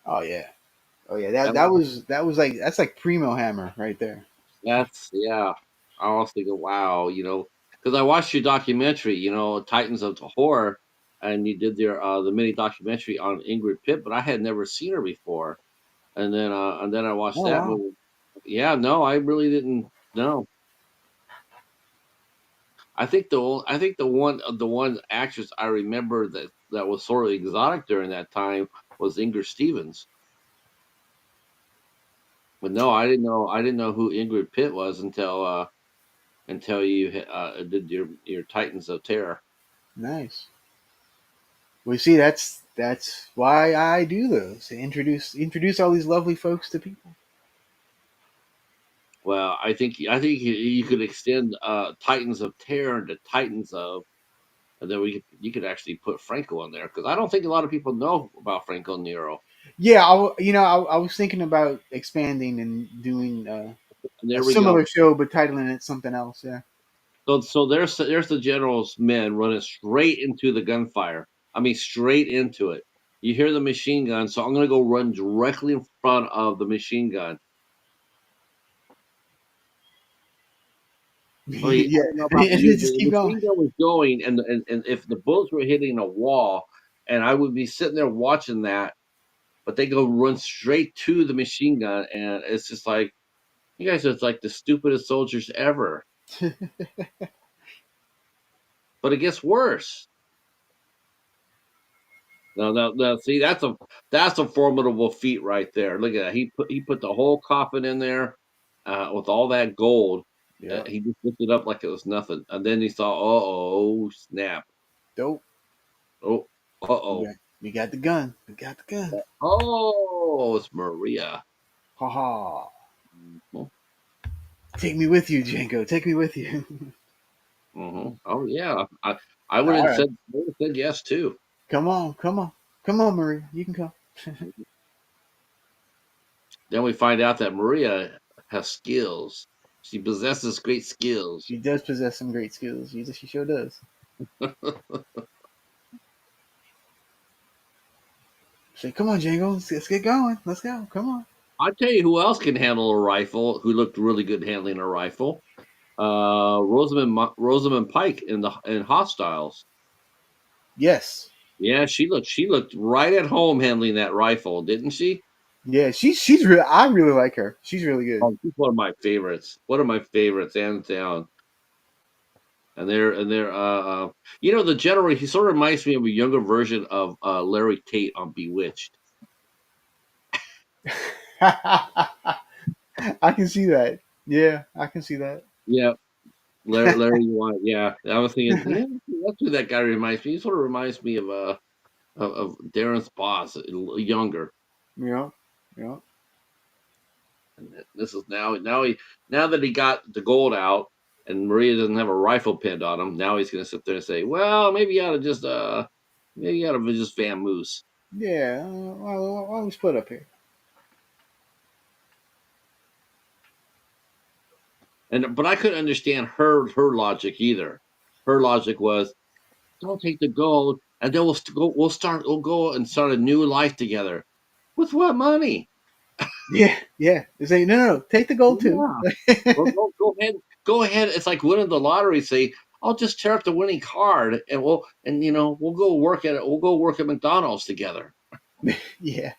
Oh yeah. Oh yeah. That That that was was that was like that's like primo Hammer right there. That's yeah. I was thinking, wow, because I watched your documentary, Titans of the Horror, and you did the mini documentary on Ingrid Pitt, but I had never seen her before, and then I watched Oh that wow. movie. Yeah, no, I really didn't know. I think the one actress I remember that was sort of exotic during that time was Ingrid Stevens. But no, I didn't know who Ingrid Pitt was until you did your Titans of Terror. Nice. Well, you see, that's why I do those. To introduce all these lovely folks to people. Well, I think you could extend Titans of Terror into Titans of, and then you could actually put Franco on there because I don't think a lot of people know about Franco Nero. Yeah, I was thinking about expanding and doing And a there we go. similar show, but titling it something else. Yeah. So there's the general's men running straight into the gunfire. I mean, straight into it. You hear the machine gun, so I'm gonna go run directly in front of the machine gun. I Yeah, don't know and about you, but just the keep going. machine gun was going, and if the bullets were hitting a wall, and I would be sitting there watching that, but they go run straight to the machine gun, and it's just like you guys are like the stupidest soldiers ever. But it gets worse. No, no, no. See, that's a formidable feat right there. Look at that. He put the whole coffin in there with all that gold. Yeah, He just lifted it up like it was nothing, and then he saw, oh snap, dope. oh, We oh, got we got the gun. We got the gun. oh, it's Maria. Ha ha. Mhm, Take me with you, Django. Take me with you. mhm. Oh yeah, I would All have right. said yes too. Come on, come on, come on, Maria. You can come. Then we find out that Maria has skills. She possesses great skills. She does possess some great skills. She sure does. Say, come on, Django. Let's get going. Let's go. Come on. I tell you who else can handle a rifle, who looked really good handling a rifle. Rosamund Pike in Hostiles. Yes. Yeah, she looked right at home handling that rifle, didn't she? Yeah. She's real. I really like her. She's really good. Oh, she's one of my favorites. One of my favorites, hands down. The general. He sort of reminds me of a younger version of Larry Tate on Bewitched. I can see that. Yeah, I can see that. Yeah, Larry White. Yeah, I was thinking, yeah, that's who that guy reminds me. He sort of reminds me of Darren's boss, younger. Yeah. Yeah. And this is now that he got the gold out, and Maria doesn't have a rifle pinned on him. Now he's going to sit there and say, "Well, maybe you ought to just vamoose." Yeah. Why don't we split up here? And but I couldn't understand her logic either. Her logic was, "Don't take the gold, and then we'll go and start a new life together." With what money? Yeah. Yeah. They say no. Take the gold too. Yeah. Well, go ahead. Go ahead. It's like winning the lottery. Say, I'll just tear up the winning card, and we'll go work at it. We'll go work at McDonald's together. Yeah.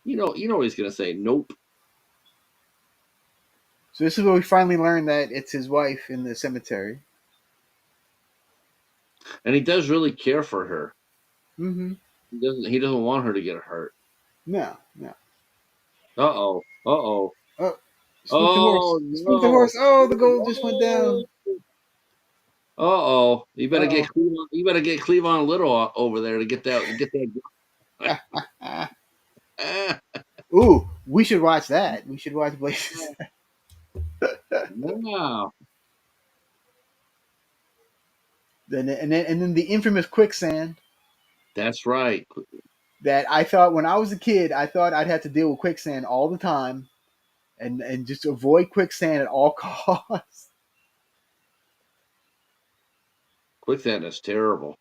You know what he's gonna say. Nope. So this is where we finally learn that it's his wife in the cemetery. And he does really care for her. Mm-hmm. He doesn't want her to get hurt. No, no. Uh-oh. Uh-oh. Oh, spook the horse. Oh Spook the no. horse. Oh, the gold just went No. down. Uh-oh. You better Uh get Cleavon Little over there to get that. oh. Ah, Ooh, we should watch that. We should watch Blazes. wow. And then the infamous quicksand That's right. that I thought when I was a kid, I thought I'd have to deal with quicksand all the time and just avoid quicksand at all costs. Quicksand is terrible.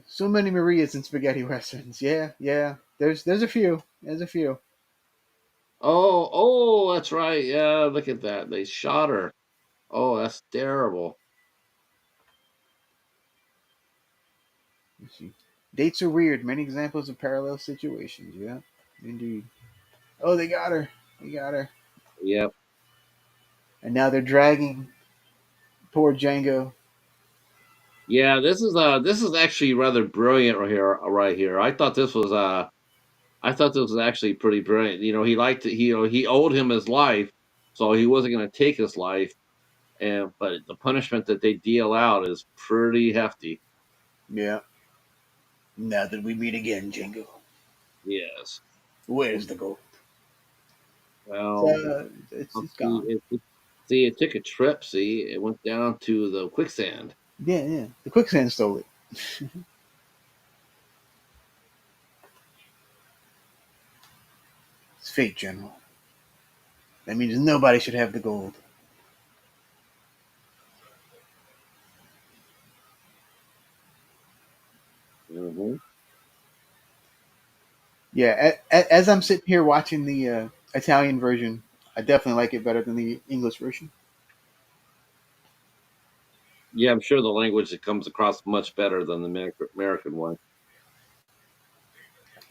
So many Marias in spaghetti westerns. Yeah, yeah. There's a few. There's a few. Oh, that's right. Yeah, look at that. They shot her. Oh, that's terrible. Let's see. Dates are weird. Many examples of parallel situations. Yeah, indeed. Oh, they got her. They got her. Yep. And now they're dragging poor Django. Yeah, this is actually rather brilliant right here. I thought this was actually pretty brilliant. He liked it, he owed him his life, so he wasn't gonna take his life, and but the punishment that they deal out is pretty hefty. Yeah. Now that we meet again, Django. Yes. Where's the gold? Well, It's see, gone. it took a trip. See, it went down to the quicksand. Yeah, yeah. The quicksand stole it. It's fate, General. That means nobody should have the gold. Hmm. Yeah, as I'm sitting here watching the Italian version, I definitely like it better than the English version. Yeah, I'm sure the language that comes across much better than the American one.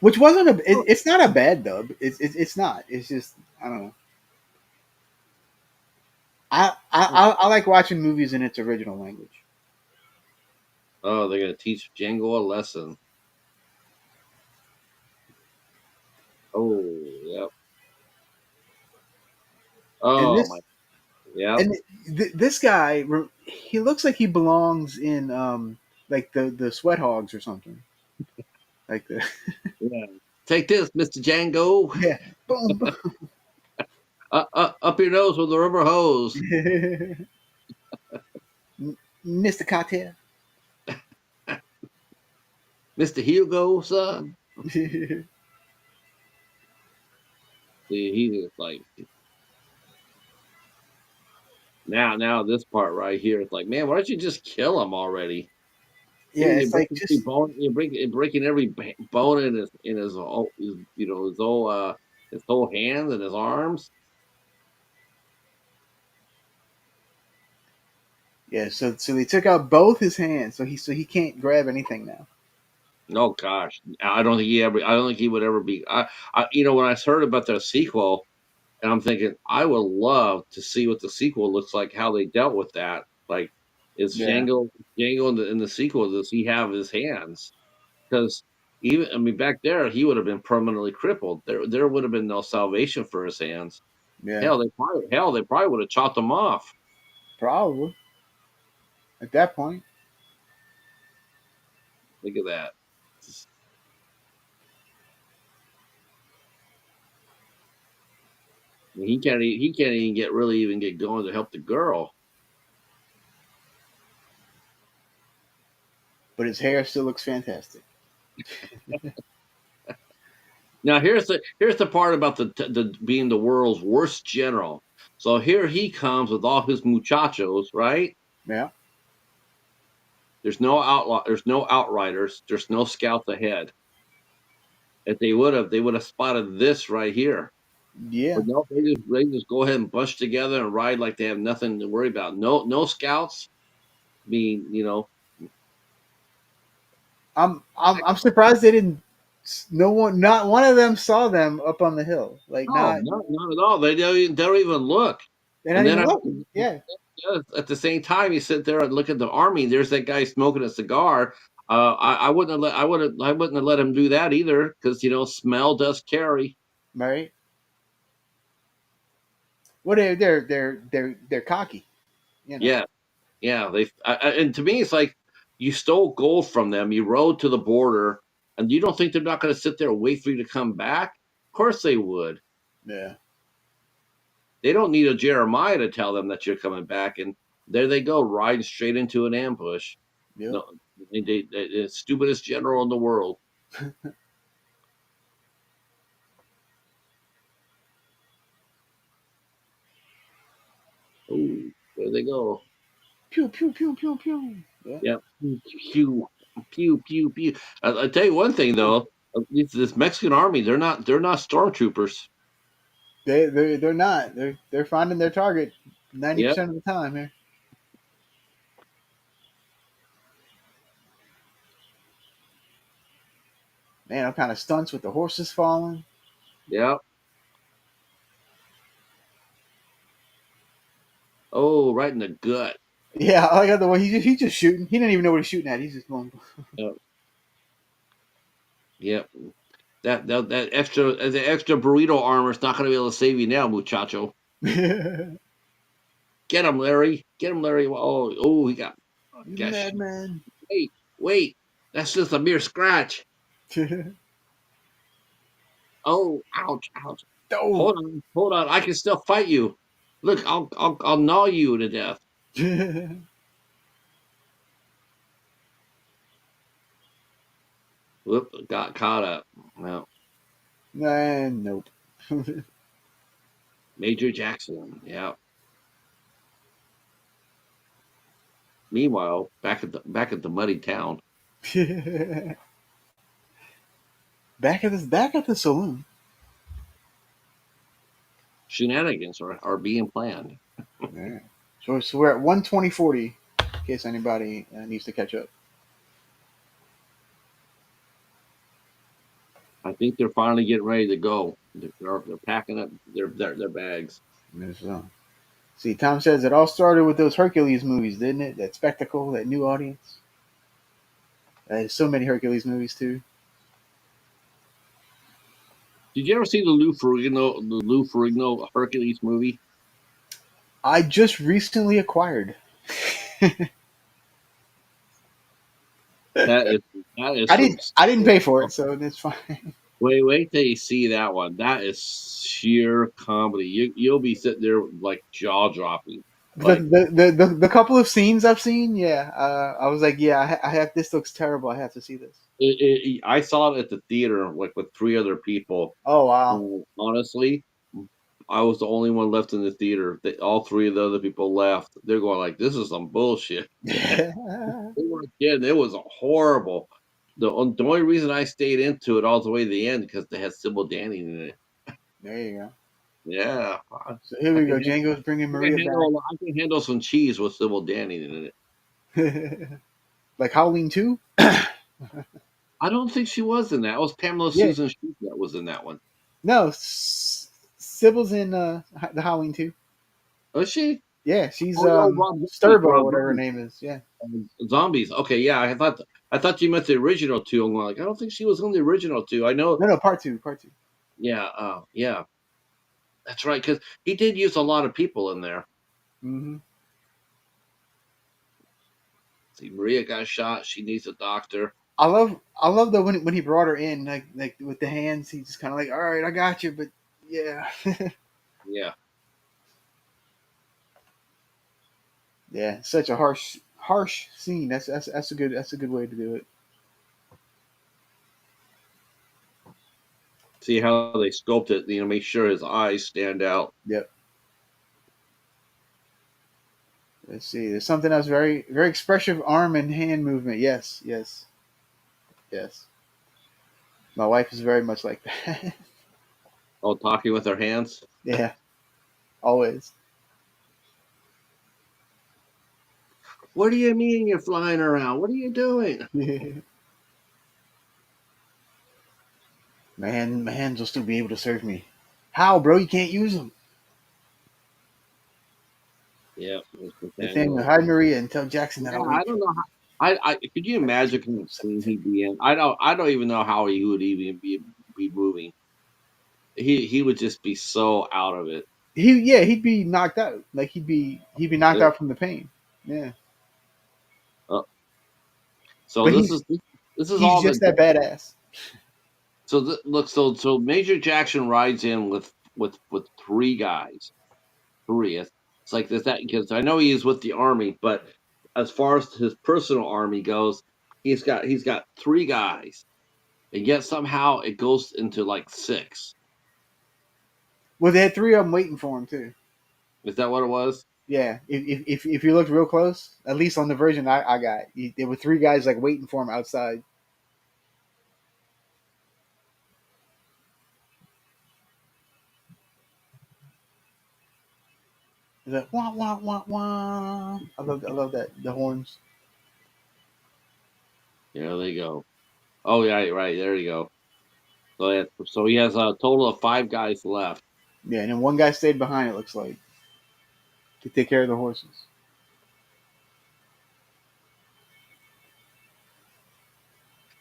Which wasn't it's not a bad dub. It's not. It's just I don't know. I like watching movies in its original language. Oh, they're gonna teach Django a lesson. Oh, yep. And Oh my, this yep. and this guy, he looks like he belongs in like the Sweat Hogs or something. Like the Yeah. Take this, Mister Django. yeah, boom, boom. Up your nose with the rubber hose, Mr. Cartel. Mister Hugo, son. See, he's just like now this part right here. It's like, man, why don't you just kill him already? Yeah, You're it's like breaking every just bone. You're breaking every bone his whole hands and his arms. yeah. So they took out both his hands, so he can't grab anything now. Oh gosh, I don't think he would ever be. When I heard about the sequel, and I'm thinking I would love to see what the sequel looks like, how they dealt with that. Like, is Yeah, Django in the sequel? Does he have his hands? Because even I mean back there he would have been permanently crippled. There would have been no salvation for his hands. yeah, Hell they probably would have chopped them off. probably at that point. Look at that. He can't even get going to help the girl. But his hair still looks fantastic. Now here's the part about the being the world's worst general. So here he comes with all his muchachos, right? Yeah, There's no outriders, there's no scouts ahead. If they would have spotted this right here. yeah. But no, they just go ahead and bunch together and ride like they have nothing to worry about. No scouts. I mean, I'm surprised they didn't not one of them saw them up on the hill. Like No, not, not at all. They don't even look. they're not And then even looking. Yeah, yeah, at the same time, you sit there and look at the army. There's that guy smoking a cigar. I wouldn't have let him do that either, because smell does carry. right. Well, they're cocky. You know. Yeah, yeah. And to me, it's like you stole gold from them. You rode to the border, and you don't think they're not going to sit there and wait for you to come back? Of course they would. Yeah. They don't need a Jeremiah to tell them that you're coming back, and there they go, riding straight into an ambush. Yep. No, the stupidest general in the world. Oh, there they go. Pew pew pew pew pew. Yeah. Yeah, pew pew pew pew pew. I tell you one thing though, this Mexican army, they're not stormtroopers. They're not. They're finding their target 90 Yep, percent of the time here. Man, I'm kind of stunts with the horses falling. yep. Oh, right in the gut. Yeah, I got the way he's just shooting. He didn't even know what he's shooting at. He's just going. Yep, yep. The extra burrito armor is not going to be able to save you now, muchacho. He's Get him, Larry. Get him, Larry. Oh, he got. a Gosh, madman. wait. That's just a mere scratch. Oh, ouch, ouch. Oh. Hold on. I can still fight you. Look, I'll gnaw you to death. Whoop, got caught up. Well, Man, nope. Major Jackson. Yeah. Meanwhile, back at the muddy town, Back at the saloon. shenanigans are being planned. Yeah. So we're at 120.40 in case anybody needs to catch up. I think they're finally getting ready to go. They're packing up their bags. Yes, see, Tom says it all started with those Hercules movies, didn't it? That spectacle, that new audience. There's so many Hercules movies too. Did you ever see the Lou Ferrigno Hercules movie? I just recently acquired. That is that is I some. didn't pay for it, so it's fine. Wait till you see that one. That is sheer comedy. You'll be sitting there like jaw dropping. Like The couple of scenes I've seen, yeah, I was like, yeah, I have this looks terrible. I have to see this. I saw it at the theater like with three other people. Oh wow. Honestly, I was the only one left in the theater. All three of the other people left. They're going like, "This is some bullshit." They weren't kidding. It was horrible. The only reason I stayed into it all the way to the end because they had Sybil Danning in it. There you go. Yeah, So here I we can go. handle, Django's bringing I can Maria handle I can handle some cheese with Sybil Danning in it. back. Like Halloween 2? I don't think she was in that. It was Pamela Yeah. Susan Shoop that was in that one. No, Sybil's in the Halloween 2. Was she? Yeah, she's Oh no, Rob Zombie. Sturbo or Rob whatever her Zombie. name is. Yeah. Zombies. Okay, yeah. I thought you meant the original two. I'm like, I don't think she was in the original two. I know. No, part 2, part 2. Yeah. Yeah. That's right. Because he did use a lot of people in there. Hmm. See, Maria got shot. She needs a doctor. I love that when he brought her in, like with the hands, he's just kind of like, all right, I got you, but yeah, Yeah. yeah, such a harsh scene. That's a good way to do it. See how they sculpt it. Make sure his eyes stand out. Yep. Let's see. There's something else very expressive arm and hand movement. Yes, yes, yes. My wife is very much like that. Oh, talking with her hands. Yeah, always. What do you mean you're flying around? What are you doing? My hands will still be able to serve me. How, bro? You can't use them. Yeah, Mr. Nathaniel, Nathaniel. hide Maria and tell Jackson that Yeah, I'll I wait don't for know how. I could you imagine kind of scene he'd be in? I don't even know how he would even be moving. He would just be so out of it. he'd be knocked out. Like he'd be knocked Yeah. out from the pain. Yeah. Uh, so But this is he's all just the that badass. look so Major Jackson rides in with three guys. Three. It's like that because I know he is with the army, but as far as his personal army goes, he's got three guys, and yet somehow it goes into like six. Well, they had three of them waiting for him too. Is that what it was? Yeah, if you looked real close, at least on the version I got, there were three guys like waiting for him outside. He's like wah wah wah wah. I love that the horns. Yeah, there they go. Oh yeah, right there you go. So he has a total of five guys left. Yeah, and then one guy stayed behind. It looks like to take care of the horses.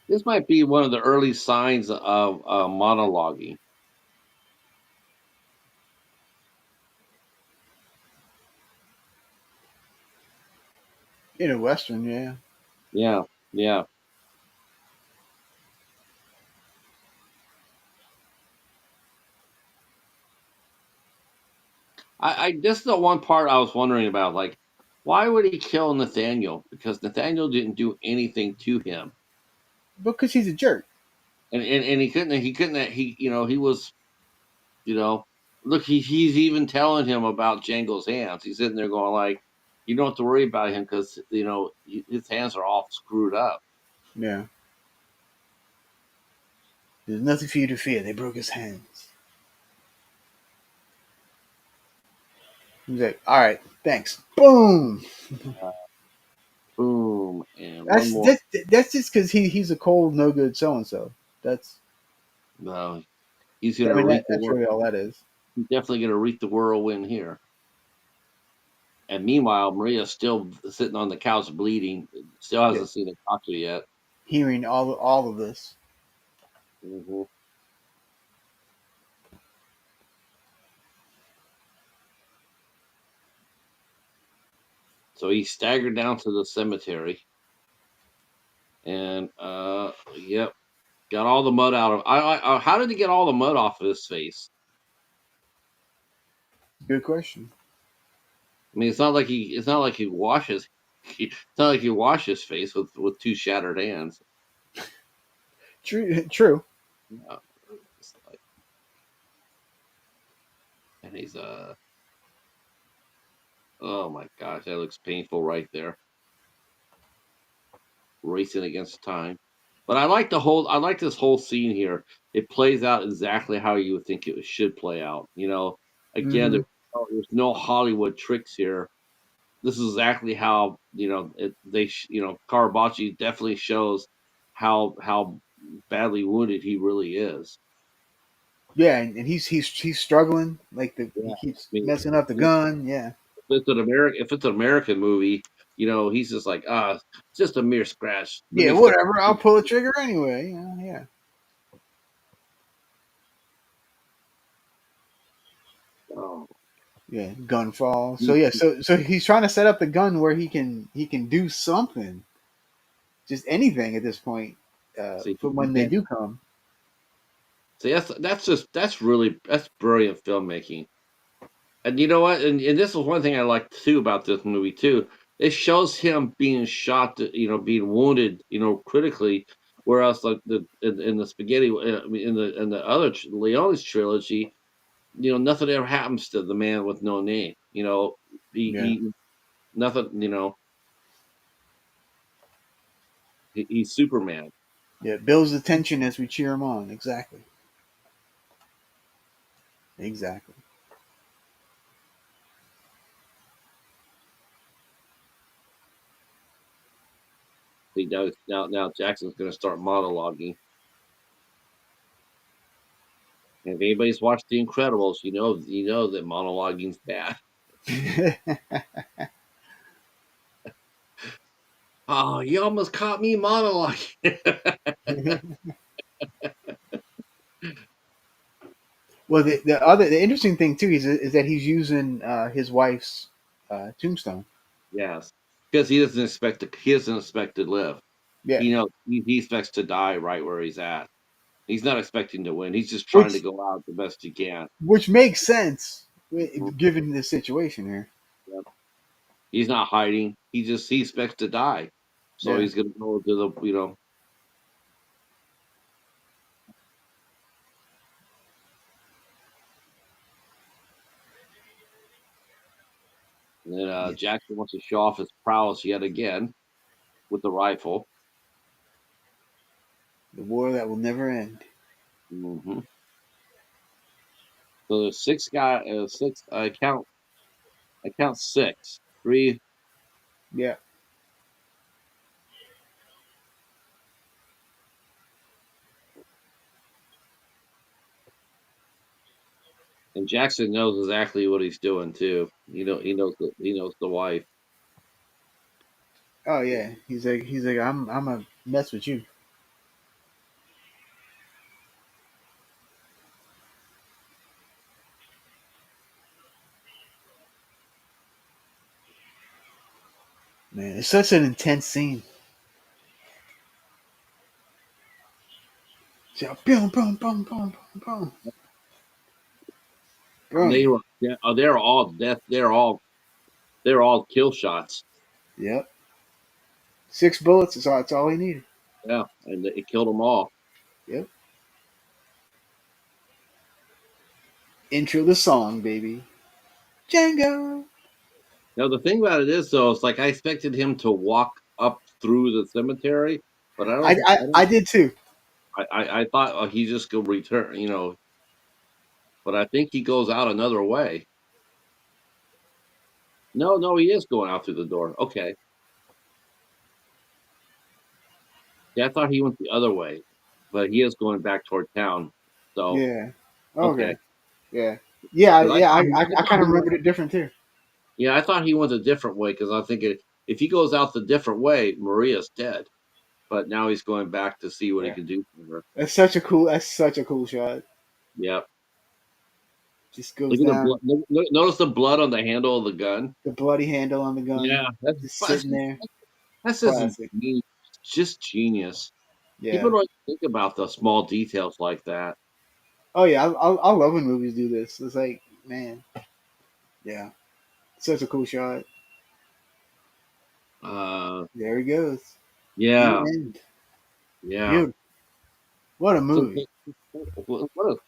This might be one of the early signs of monologuing. In a western, yeah. Yeah, yeah. I this is the one part I was wondering about. Like, why would he kill Nathaniel? Because Nathaniel didn't do anything to him, Because he's a jerk. and he couldn't he he was you know look he's even telling him about Django's hands. He's sitting there going like, you don't have to worry about him because his hands are all screwed up. Yeah. There's nothing for you to fear. They broke his hands. He's like, all right, thanks. Boom. Boom, and one more. That's that's just because he's a cold, no good so and so. That's No, he's I gonna mean reap the that's really all that is. he's definitely gonna reap the whirlwind here. And meanwhile, Maria's still sitting on the couch bleeding. Still Yeah, hasn't seen a doctor yet. hearing all of this. hmm So he staggered down to the cemetery, and yep, got all the mud out of. How did he get all the mud off of his face? Good question. I mean, it's not like he washes. It's not like he washed his face with two shattered hands. True, true. Uh, it's like, and he's oh my gosh, that looks painful right there. Racing against time. But I like this whole scene here. It plays out exactly how you would think it should play out. Again, Hmm. there's no Hollywood tricks here. This is exactly how Karabachi definitely shows how badly wounded he really is. Yeah, and he's struggling. Yeah, He I keeps mean, messing up the if gun. Yeah, it's an American movie, he's just like it's just a mere scratch. Let yeah. me fix. Whatever. I'll pull the trigger anyway. Yeah, yeah, Oh, yeah. Gun falls. So yeah, so he's trying to set up the gun where he can do something, just anything at this point, see, for he when they can't. do come. See, that's brilliant filmmaking. And you know what? And this is one thing I like too about this movie too. It shows him being shot, being wounded, critically. Whereas like in the spaghetti, I mean, in the other Leone's trilogy, nothing ever happens to the man with no name. Yeah, He nothing. He's Superman. yeah. Builds the tension as we cheer him on. Exactly, exactly. He does now. Now Jackson's going to start monologuing. If anybody's watched The Incredibles, you know that monologuing's bad. Oh, you almost caught me monologuing. Well, the interesting thing too is that he's using his wife's tombstone. Yes, because he doesn't expect to live. Yeah, He expects to die right where he's at. He's not expecting to win. He's just trying to which go out the best he can. which makes sense Mhm. given the situation here. Yep. He's not hiding. He expects to die. So Yeah, he's gonna go to the. And then yeah. Jackson wants to show off his prowess yet again with the rifle. The war that will never end. Hmm. So there's six guy, six. I count six. Three, Yeah, and Jackson knows exactly what he's doing too. He knows the wife. oh yeah. He's like I'm a mess with you, man. It's such an intense scene. So, boom, boom, boom, boom, boom, boom, They boom. were, they're all death. They're all kill shots. Yep, 6 bullets. It's all he needed. Yeah, and it killed them all. Yep. Intro the song, baby. Django. Now the thing about it is, though, it's like I expected him to walk up through the cemetery, but I I, don't. I I I don't. did too. I thought he just go return. But I think he goes out another way. No, no, he is going out through the door. Okay. Yeah, I thought he went the other way, but he is going back toward town. So Yeah. okay, Okay. Yeah. Yeah. 'cause Yeah. I I thought kind of he went. remembered it different too. Yeah, I thought he went a different way because I'm thinking if he goes out the different way, Maria's dead. But now he's going back to see what he Yeah. can do for her. That's such a cool shot. Yep. Just goes Look at the blood. down Notice the blood on the handle of the gun. the bloody handle on the Yeah, gun, that's just that's sitting there. that's just Classic. genius. Just genius. People Yeah. don't think about the small details like that. Oh yeah. I love when movies do this. It's like, man, yeah, such a cool shot. Uh, There he goes. The yeah, end. yeah. Beautiful. What a So, movie,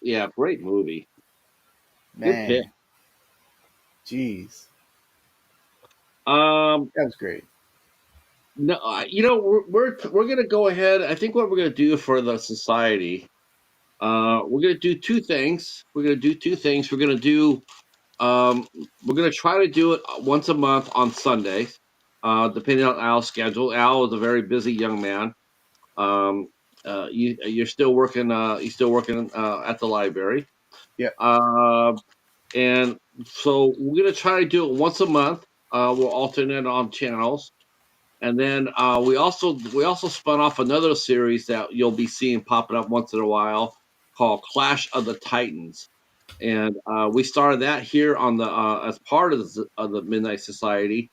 yeah, great movie. Good pick. man. Jeez, Um, that was great. no, we're gonna go ahead. I think what we're gonna do for the society, we're gonna do two things. We're gonna do we're gonna try to do it once a month on Sundays, depending on Al's schedule. Al is a very busy young man. Um, you're still working at the library. Yep. Uh, and so we're gonna try to do it once a month. We'll alternate on channels, and then we also spun off another series that you'll be seeing popping up once in a while called Clash of the Titans, and we started that here on the as part of the Midnight Society.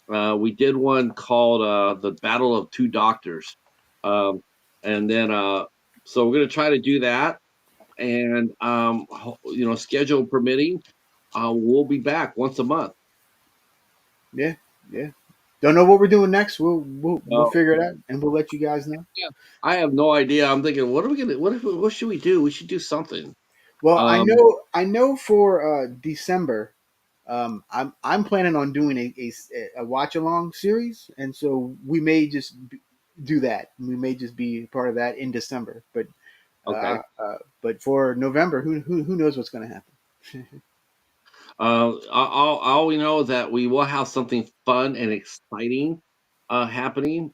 We did one called the Battle of Two Doctors, um, and then so we're gonna try to do that, and schedule permitting, we'll be back once a month. Yeah. Yeah. Don't know what we're doing next. We'll Uh, figure it out and we'll let you guys know. yeah, I have no idea. I'm thinking, what are we gonna? What should we do? We should do something. Well, Um, I know for December, I'm planning on doing a watch along series, and so we may do that. We may just be part of that in December, okay. but for November, who knows what's going to happen? All we know is that we will have something fun and exciting happening.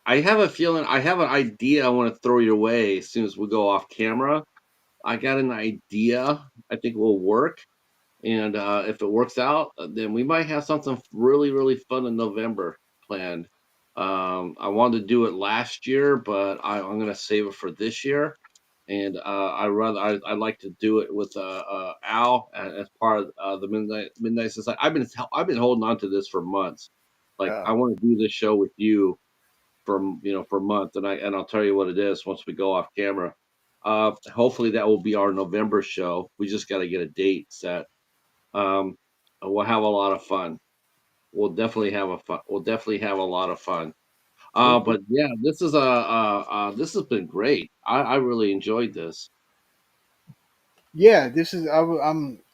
I have a feeling, I have an idea I want to throw your way as soon as we go off camera. I got an idea. I think will work. And if it works out, then we might have something really, really fun in November planned. I wanted to do it last year, but I'm going to save it for this year. And I like to do it with Al as part of the Midnight Society. I've been holding on to this for months. Like Uh, I want to do this show with you for a month, and I'll tell you what it is once we go off camera. Hopefully that will be our November show. We just got to get a date set. um, we'll have a lot of fun. We'll definitely have a fun. We'll definitely have a lot of fun. cool, cool. But yeah, this has been great. I really enjoyed this. Yeah, this is.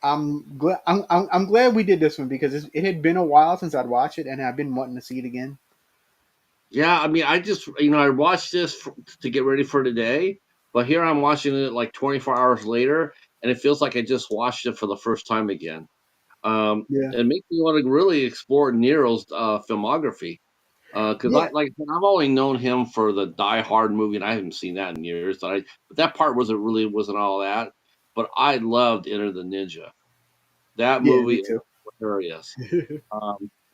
I'm glad. I'm glad we did this one because it had been a while since I'd watched it, and I've been wanting to see it again. Yeah, I mean, I just I watched to get ready for today, but here I'm watching it like 24 hours later, and it feels like I just watched it for the first time again. Yeah, It makes me want to really explore Nero's filmography. Because yeah, I've only known him for the Die Hard movie, and I haven't seen that in years. But that part wasn't all that. But I loved Enter the Ninja. That yeah. Me movie is too. hilarious.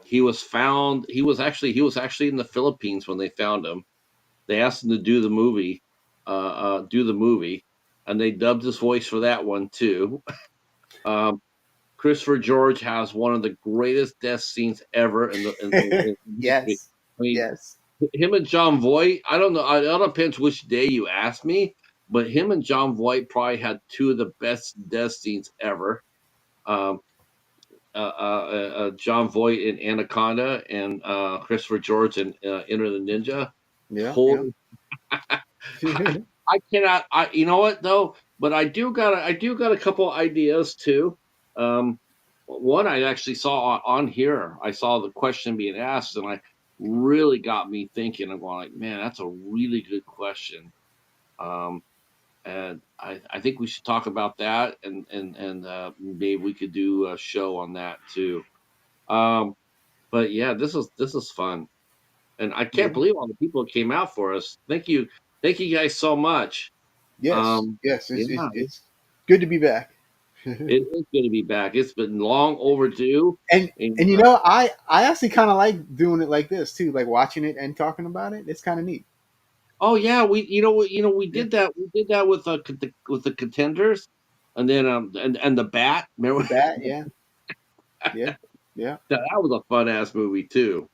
He was found. He was actually in the Philippines when they found him. They asked him to do the movie, and they dubbed his voice for that one too. Um, Christopher George has one of the greatest death scenes ever in history. Yes, I mean, yes. him and John Voight, I don't know. It all depends which day you ask me, but him and John Voight probably had two of the best death scenes ever. Um, John Voight in Anaconda and Christopher George in Enter the Ninja. Yeah, yeah. Totally, I cannot. You know what though? But I do got a couple ideas too. Um, One I actually saw on here. I saw the question being asked, and I really got me thinking. I'm going like, man, that's a really good question. Um, and I think we should talk about that, and maybe we could do a show on that too. Um, but yeah, this is fun, and I can't Yeah. believe all the people that came out for us. Thank you guys so much. Yes, yes. Yeah, It's good to be back. it is good to be back. It's been long overdue. and And and you know, I actually kind of like doing it like this too, like watching it and talking about it. It's kind of neat. oh yeah, we Yeah, did that. We did that with with the contenders, and then and the bat. the Remember bat. Yeah, yeah, yeah. that was a fun ass movie too.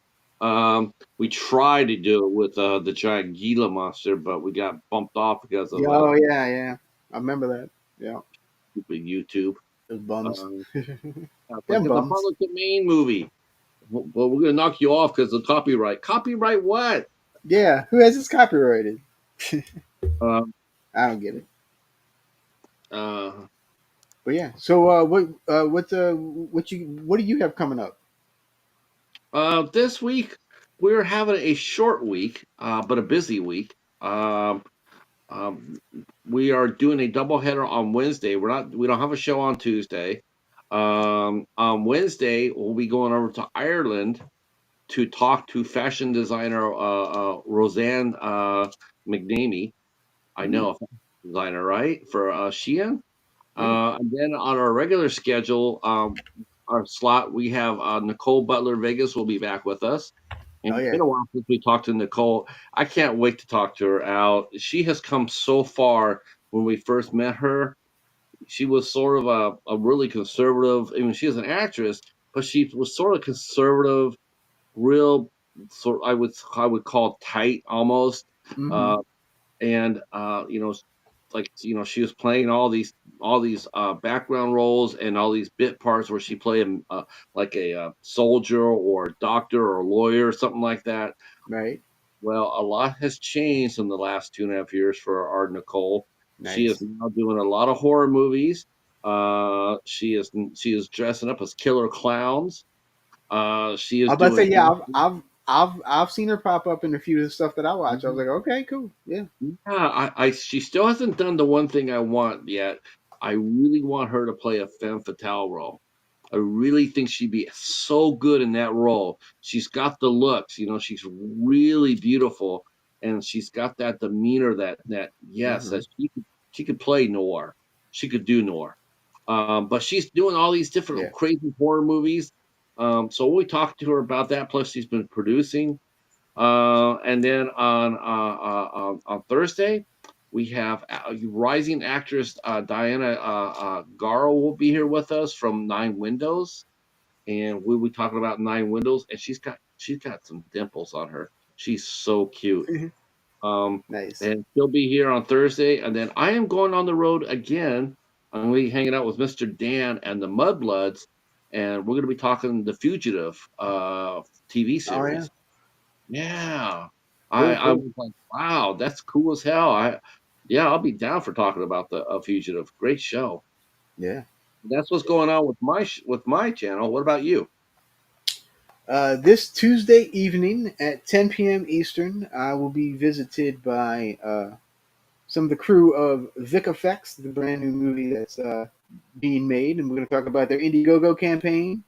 We tried to do it with the giant Gila monster, but we got bumped off because Yeah, of oh yeah, yeah. I remember that. Yeah, stupid YouTube. those bums. Um, it's like Them it's a bums. public domain movie. Well, we're gonna knock you off because of copyright. Copyright what? Yeah, who has this copyrighted? Um, I don't get it. uh, But yeah. So what do you have coming up? this week we're having a short week, but a busy week. Um, we are doing a doubleheader on Wednesday. We don't have a show on Tuesday. On Wednesday, we'll be going over to Ireland to talk to fashion designer Roseanne McNamee. I Hmm. know a fashion designer, right? For Shein. Yeah. And then on our regular schedule, our slot, we have Nicole Butler Vegas will be back with us. And Oh it's yeah. been a while since we talked to Nicole. I can't wait to talk to her out. She has come so far when we first met her. She was sort of a really conservative, I mean, she is an actress, but she was sort of conservative, real sort I would call tight almost. Mm-hmm. Uh, and like she was playing all these background roles and all these bit parts where she played like a soldier or a doctor or a lawyer or something like that. Right. Well, a lot has changed in the last 2.5 years for our Nicole. She is Nice. now doing a lot of horror movies. She is dressing up as killer clowns. She I is was about to doing say, yeah, I've seen her pop up in a few of the stuff that I watch. I was acting. like, okay, cool, yeah. Yeah, she still hasn't done the one thing I want yet. I really want her to play a femme fatale role. I really think she'd be so good in that role. She's got the looks, she's really beautiful, and she's got that demeanor that yes, Hmm. that she could play noir. she could do Noir. But she's doing all these different Yeah. crazy horror movies. So we talked to her about that. Plus, she's been producing. And then on Thursday, we have rising actress Diana Garo will be here with us from Nine Windows, and we'll be talking about Nine Windows. And she's got some dimples on her. She's so cute. Um, Nice. and she'll be here on Thursday, and then I am going on the road again. I'm going to be hanging out with Mr. Dan and the Mudbloods, and we're going to be talking the Fugitive TV Oh yeah. series. Yeah, I Cool. I Cool. was like, wow, that's cool as hell. Yeah, I'll be down for talking about the Fugitive. Great show. Yeah. That's what's going on with my channel. What about you? This Tuesday evening at 10 p.m. Eastern, I will be visited by some of the crew of Vic Effects, the brand new movie that's being made, and we're going to talk about their Indiegogo campaign,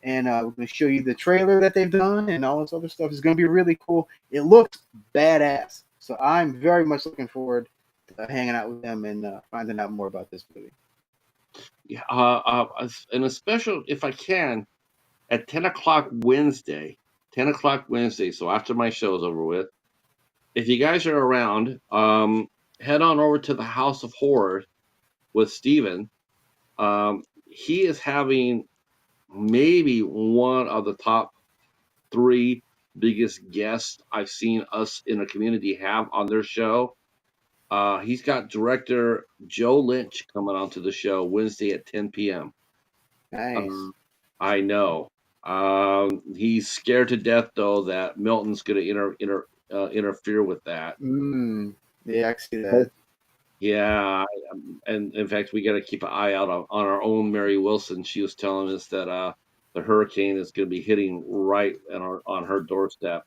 and we're going to show you the trailer that they've done and all this other stuff. It's going to be really cool. It looks badass, so I'm very much looking forward to hanging out with them and finding out more about this movie. Yeah, and a special if I can at 10 o'clock Wednesday. 10 o'clock Wednesday. So after my show's over with, if you guys are around, head on over to the House of Horror with Steven. He is having maybe one of the top three biggest guests I've seen us in a community have on their show. He's got director Joe Lynch coming onto the show Wednesday at 10 p.m. Nice. Um, I know. He's scared to death though that Milton's going to interfere with that. Mm, yeah, I can see Oh, that. yeah, and in fact, we got to keep an eye out on our own Mary Wilson. She was telling us that the hurricane is going to be hitting right on her doorstep.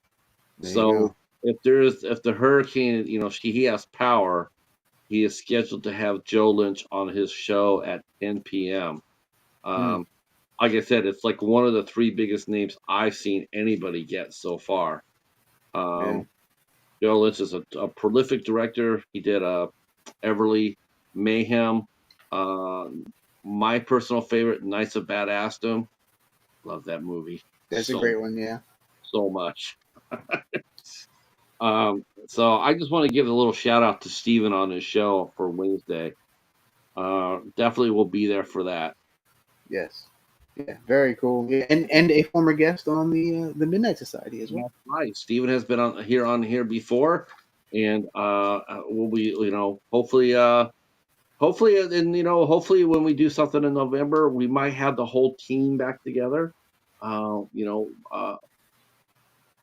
There you So go. if the hurricane, he has power, he is scheduled to have Joe Lynch on his show at 10 p.m. Mm, Um, like I said, it's like one of the three biggest names I've seen anybody get so far. yeah. Um, Joe Lynch is a prolific director. He did Everly, Mayhem, uh, my personal favorite, Knights of Badassdom. Love that movie That's a so great one. Yeah. so much. So I just want to give a little shout out to Steven on his show for Wednesday. Definitely will be there for that. Yes. Yeah. Very cool. Yeah. And a former guest on the Midnight Society as well. That's right. Steven has been on here before, and we'll be, hopefully, and hopefully when we do something in November, we might have the whole team back together.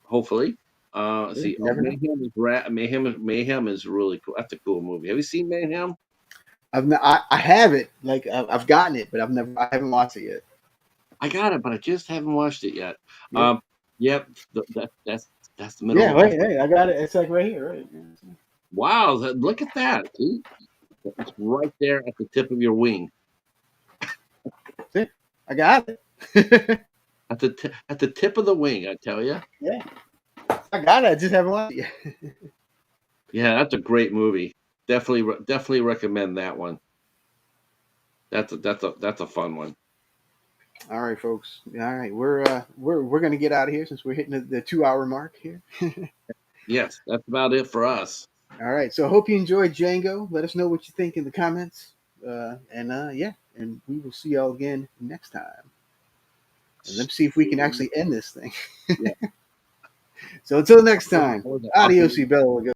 Hopefully. Yeah, See, you never know. Mayhem is really cool. That's a cool movie. Have you seen Mayhem? I have it. Like I've gotten it, but I haven't watched it yet. I got it, but I just haven't watched it yet. Yeah. Um, yep, that's the Yeah. middle. Wait. Hey, I got it. It's like right here. Right. Yeah. Wow, look at that. See? It's right there at the tip of your wing. See? I got it. At the tip of the wing, I tell you. Yeah. I got it. I just haven't watched it yet. Yeah, that's a great movie. Definitely recommend that one. That's a fun one. All right, folks. All right, we're gonna get out of here since we're hitting the 2 hour mark here. Yes, that's about it for us. All right. So I hope you enjoyed Django. Let us know what you think in the comments. Yeah, and we will see y'all again next time. And let's see if we can actually end this thing. Yeah. So until next time, I'll adios, see you Bella.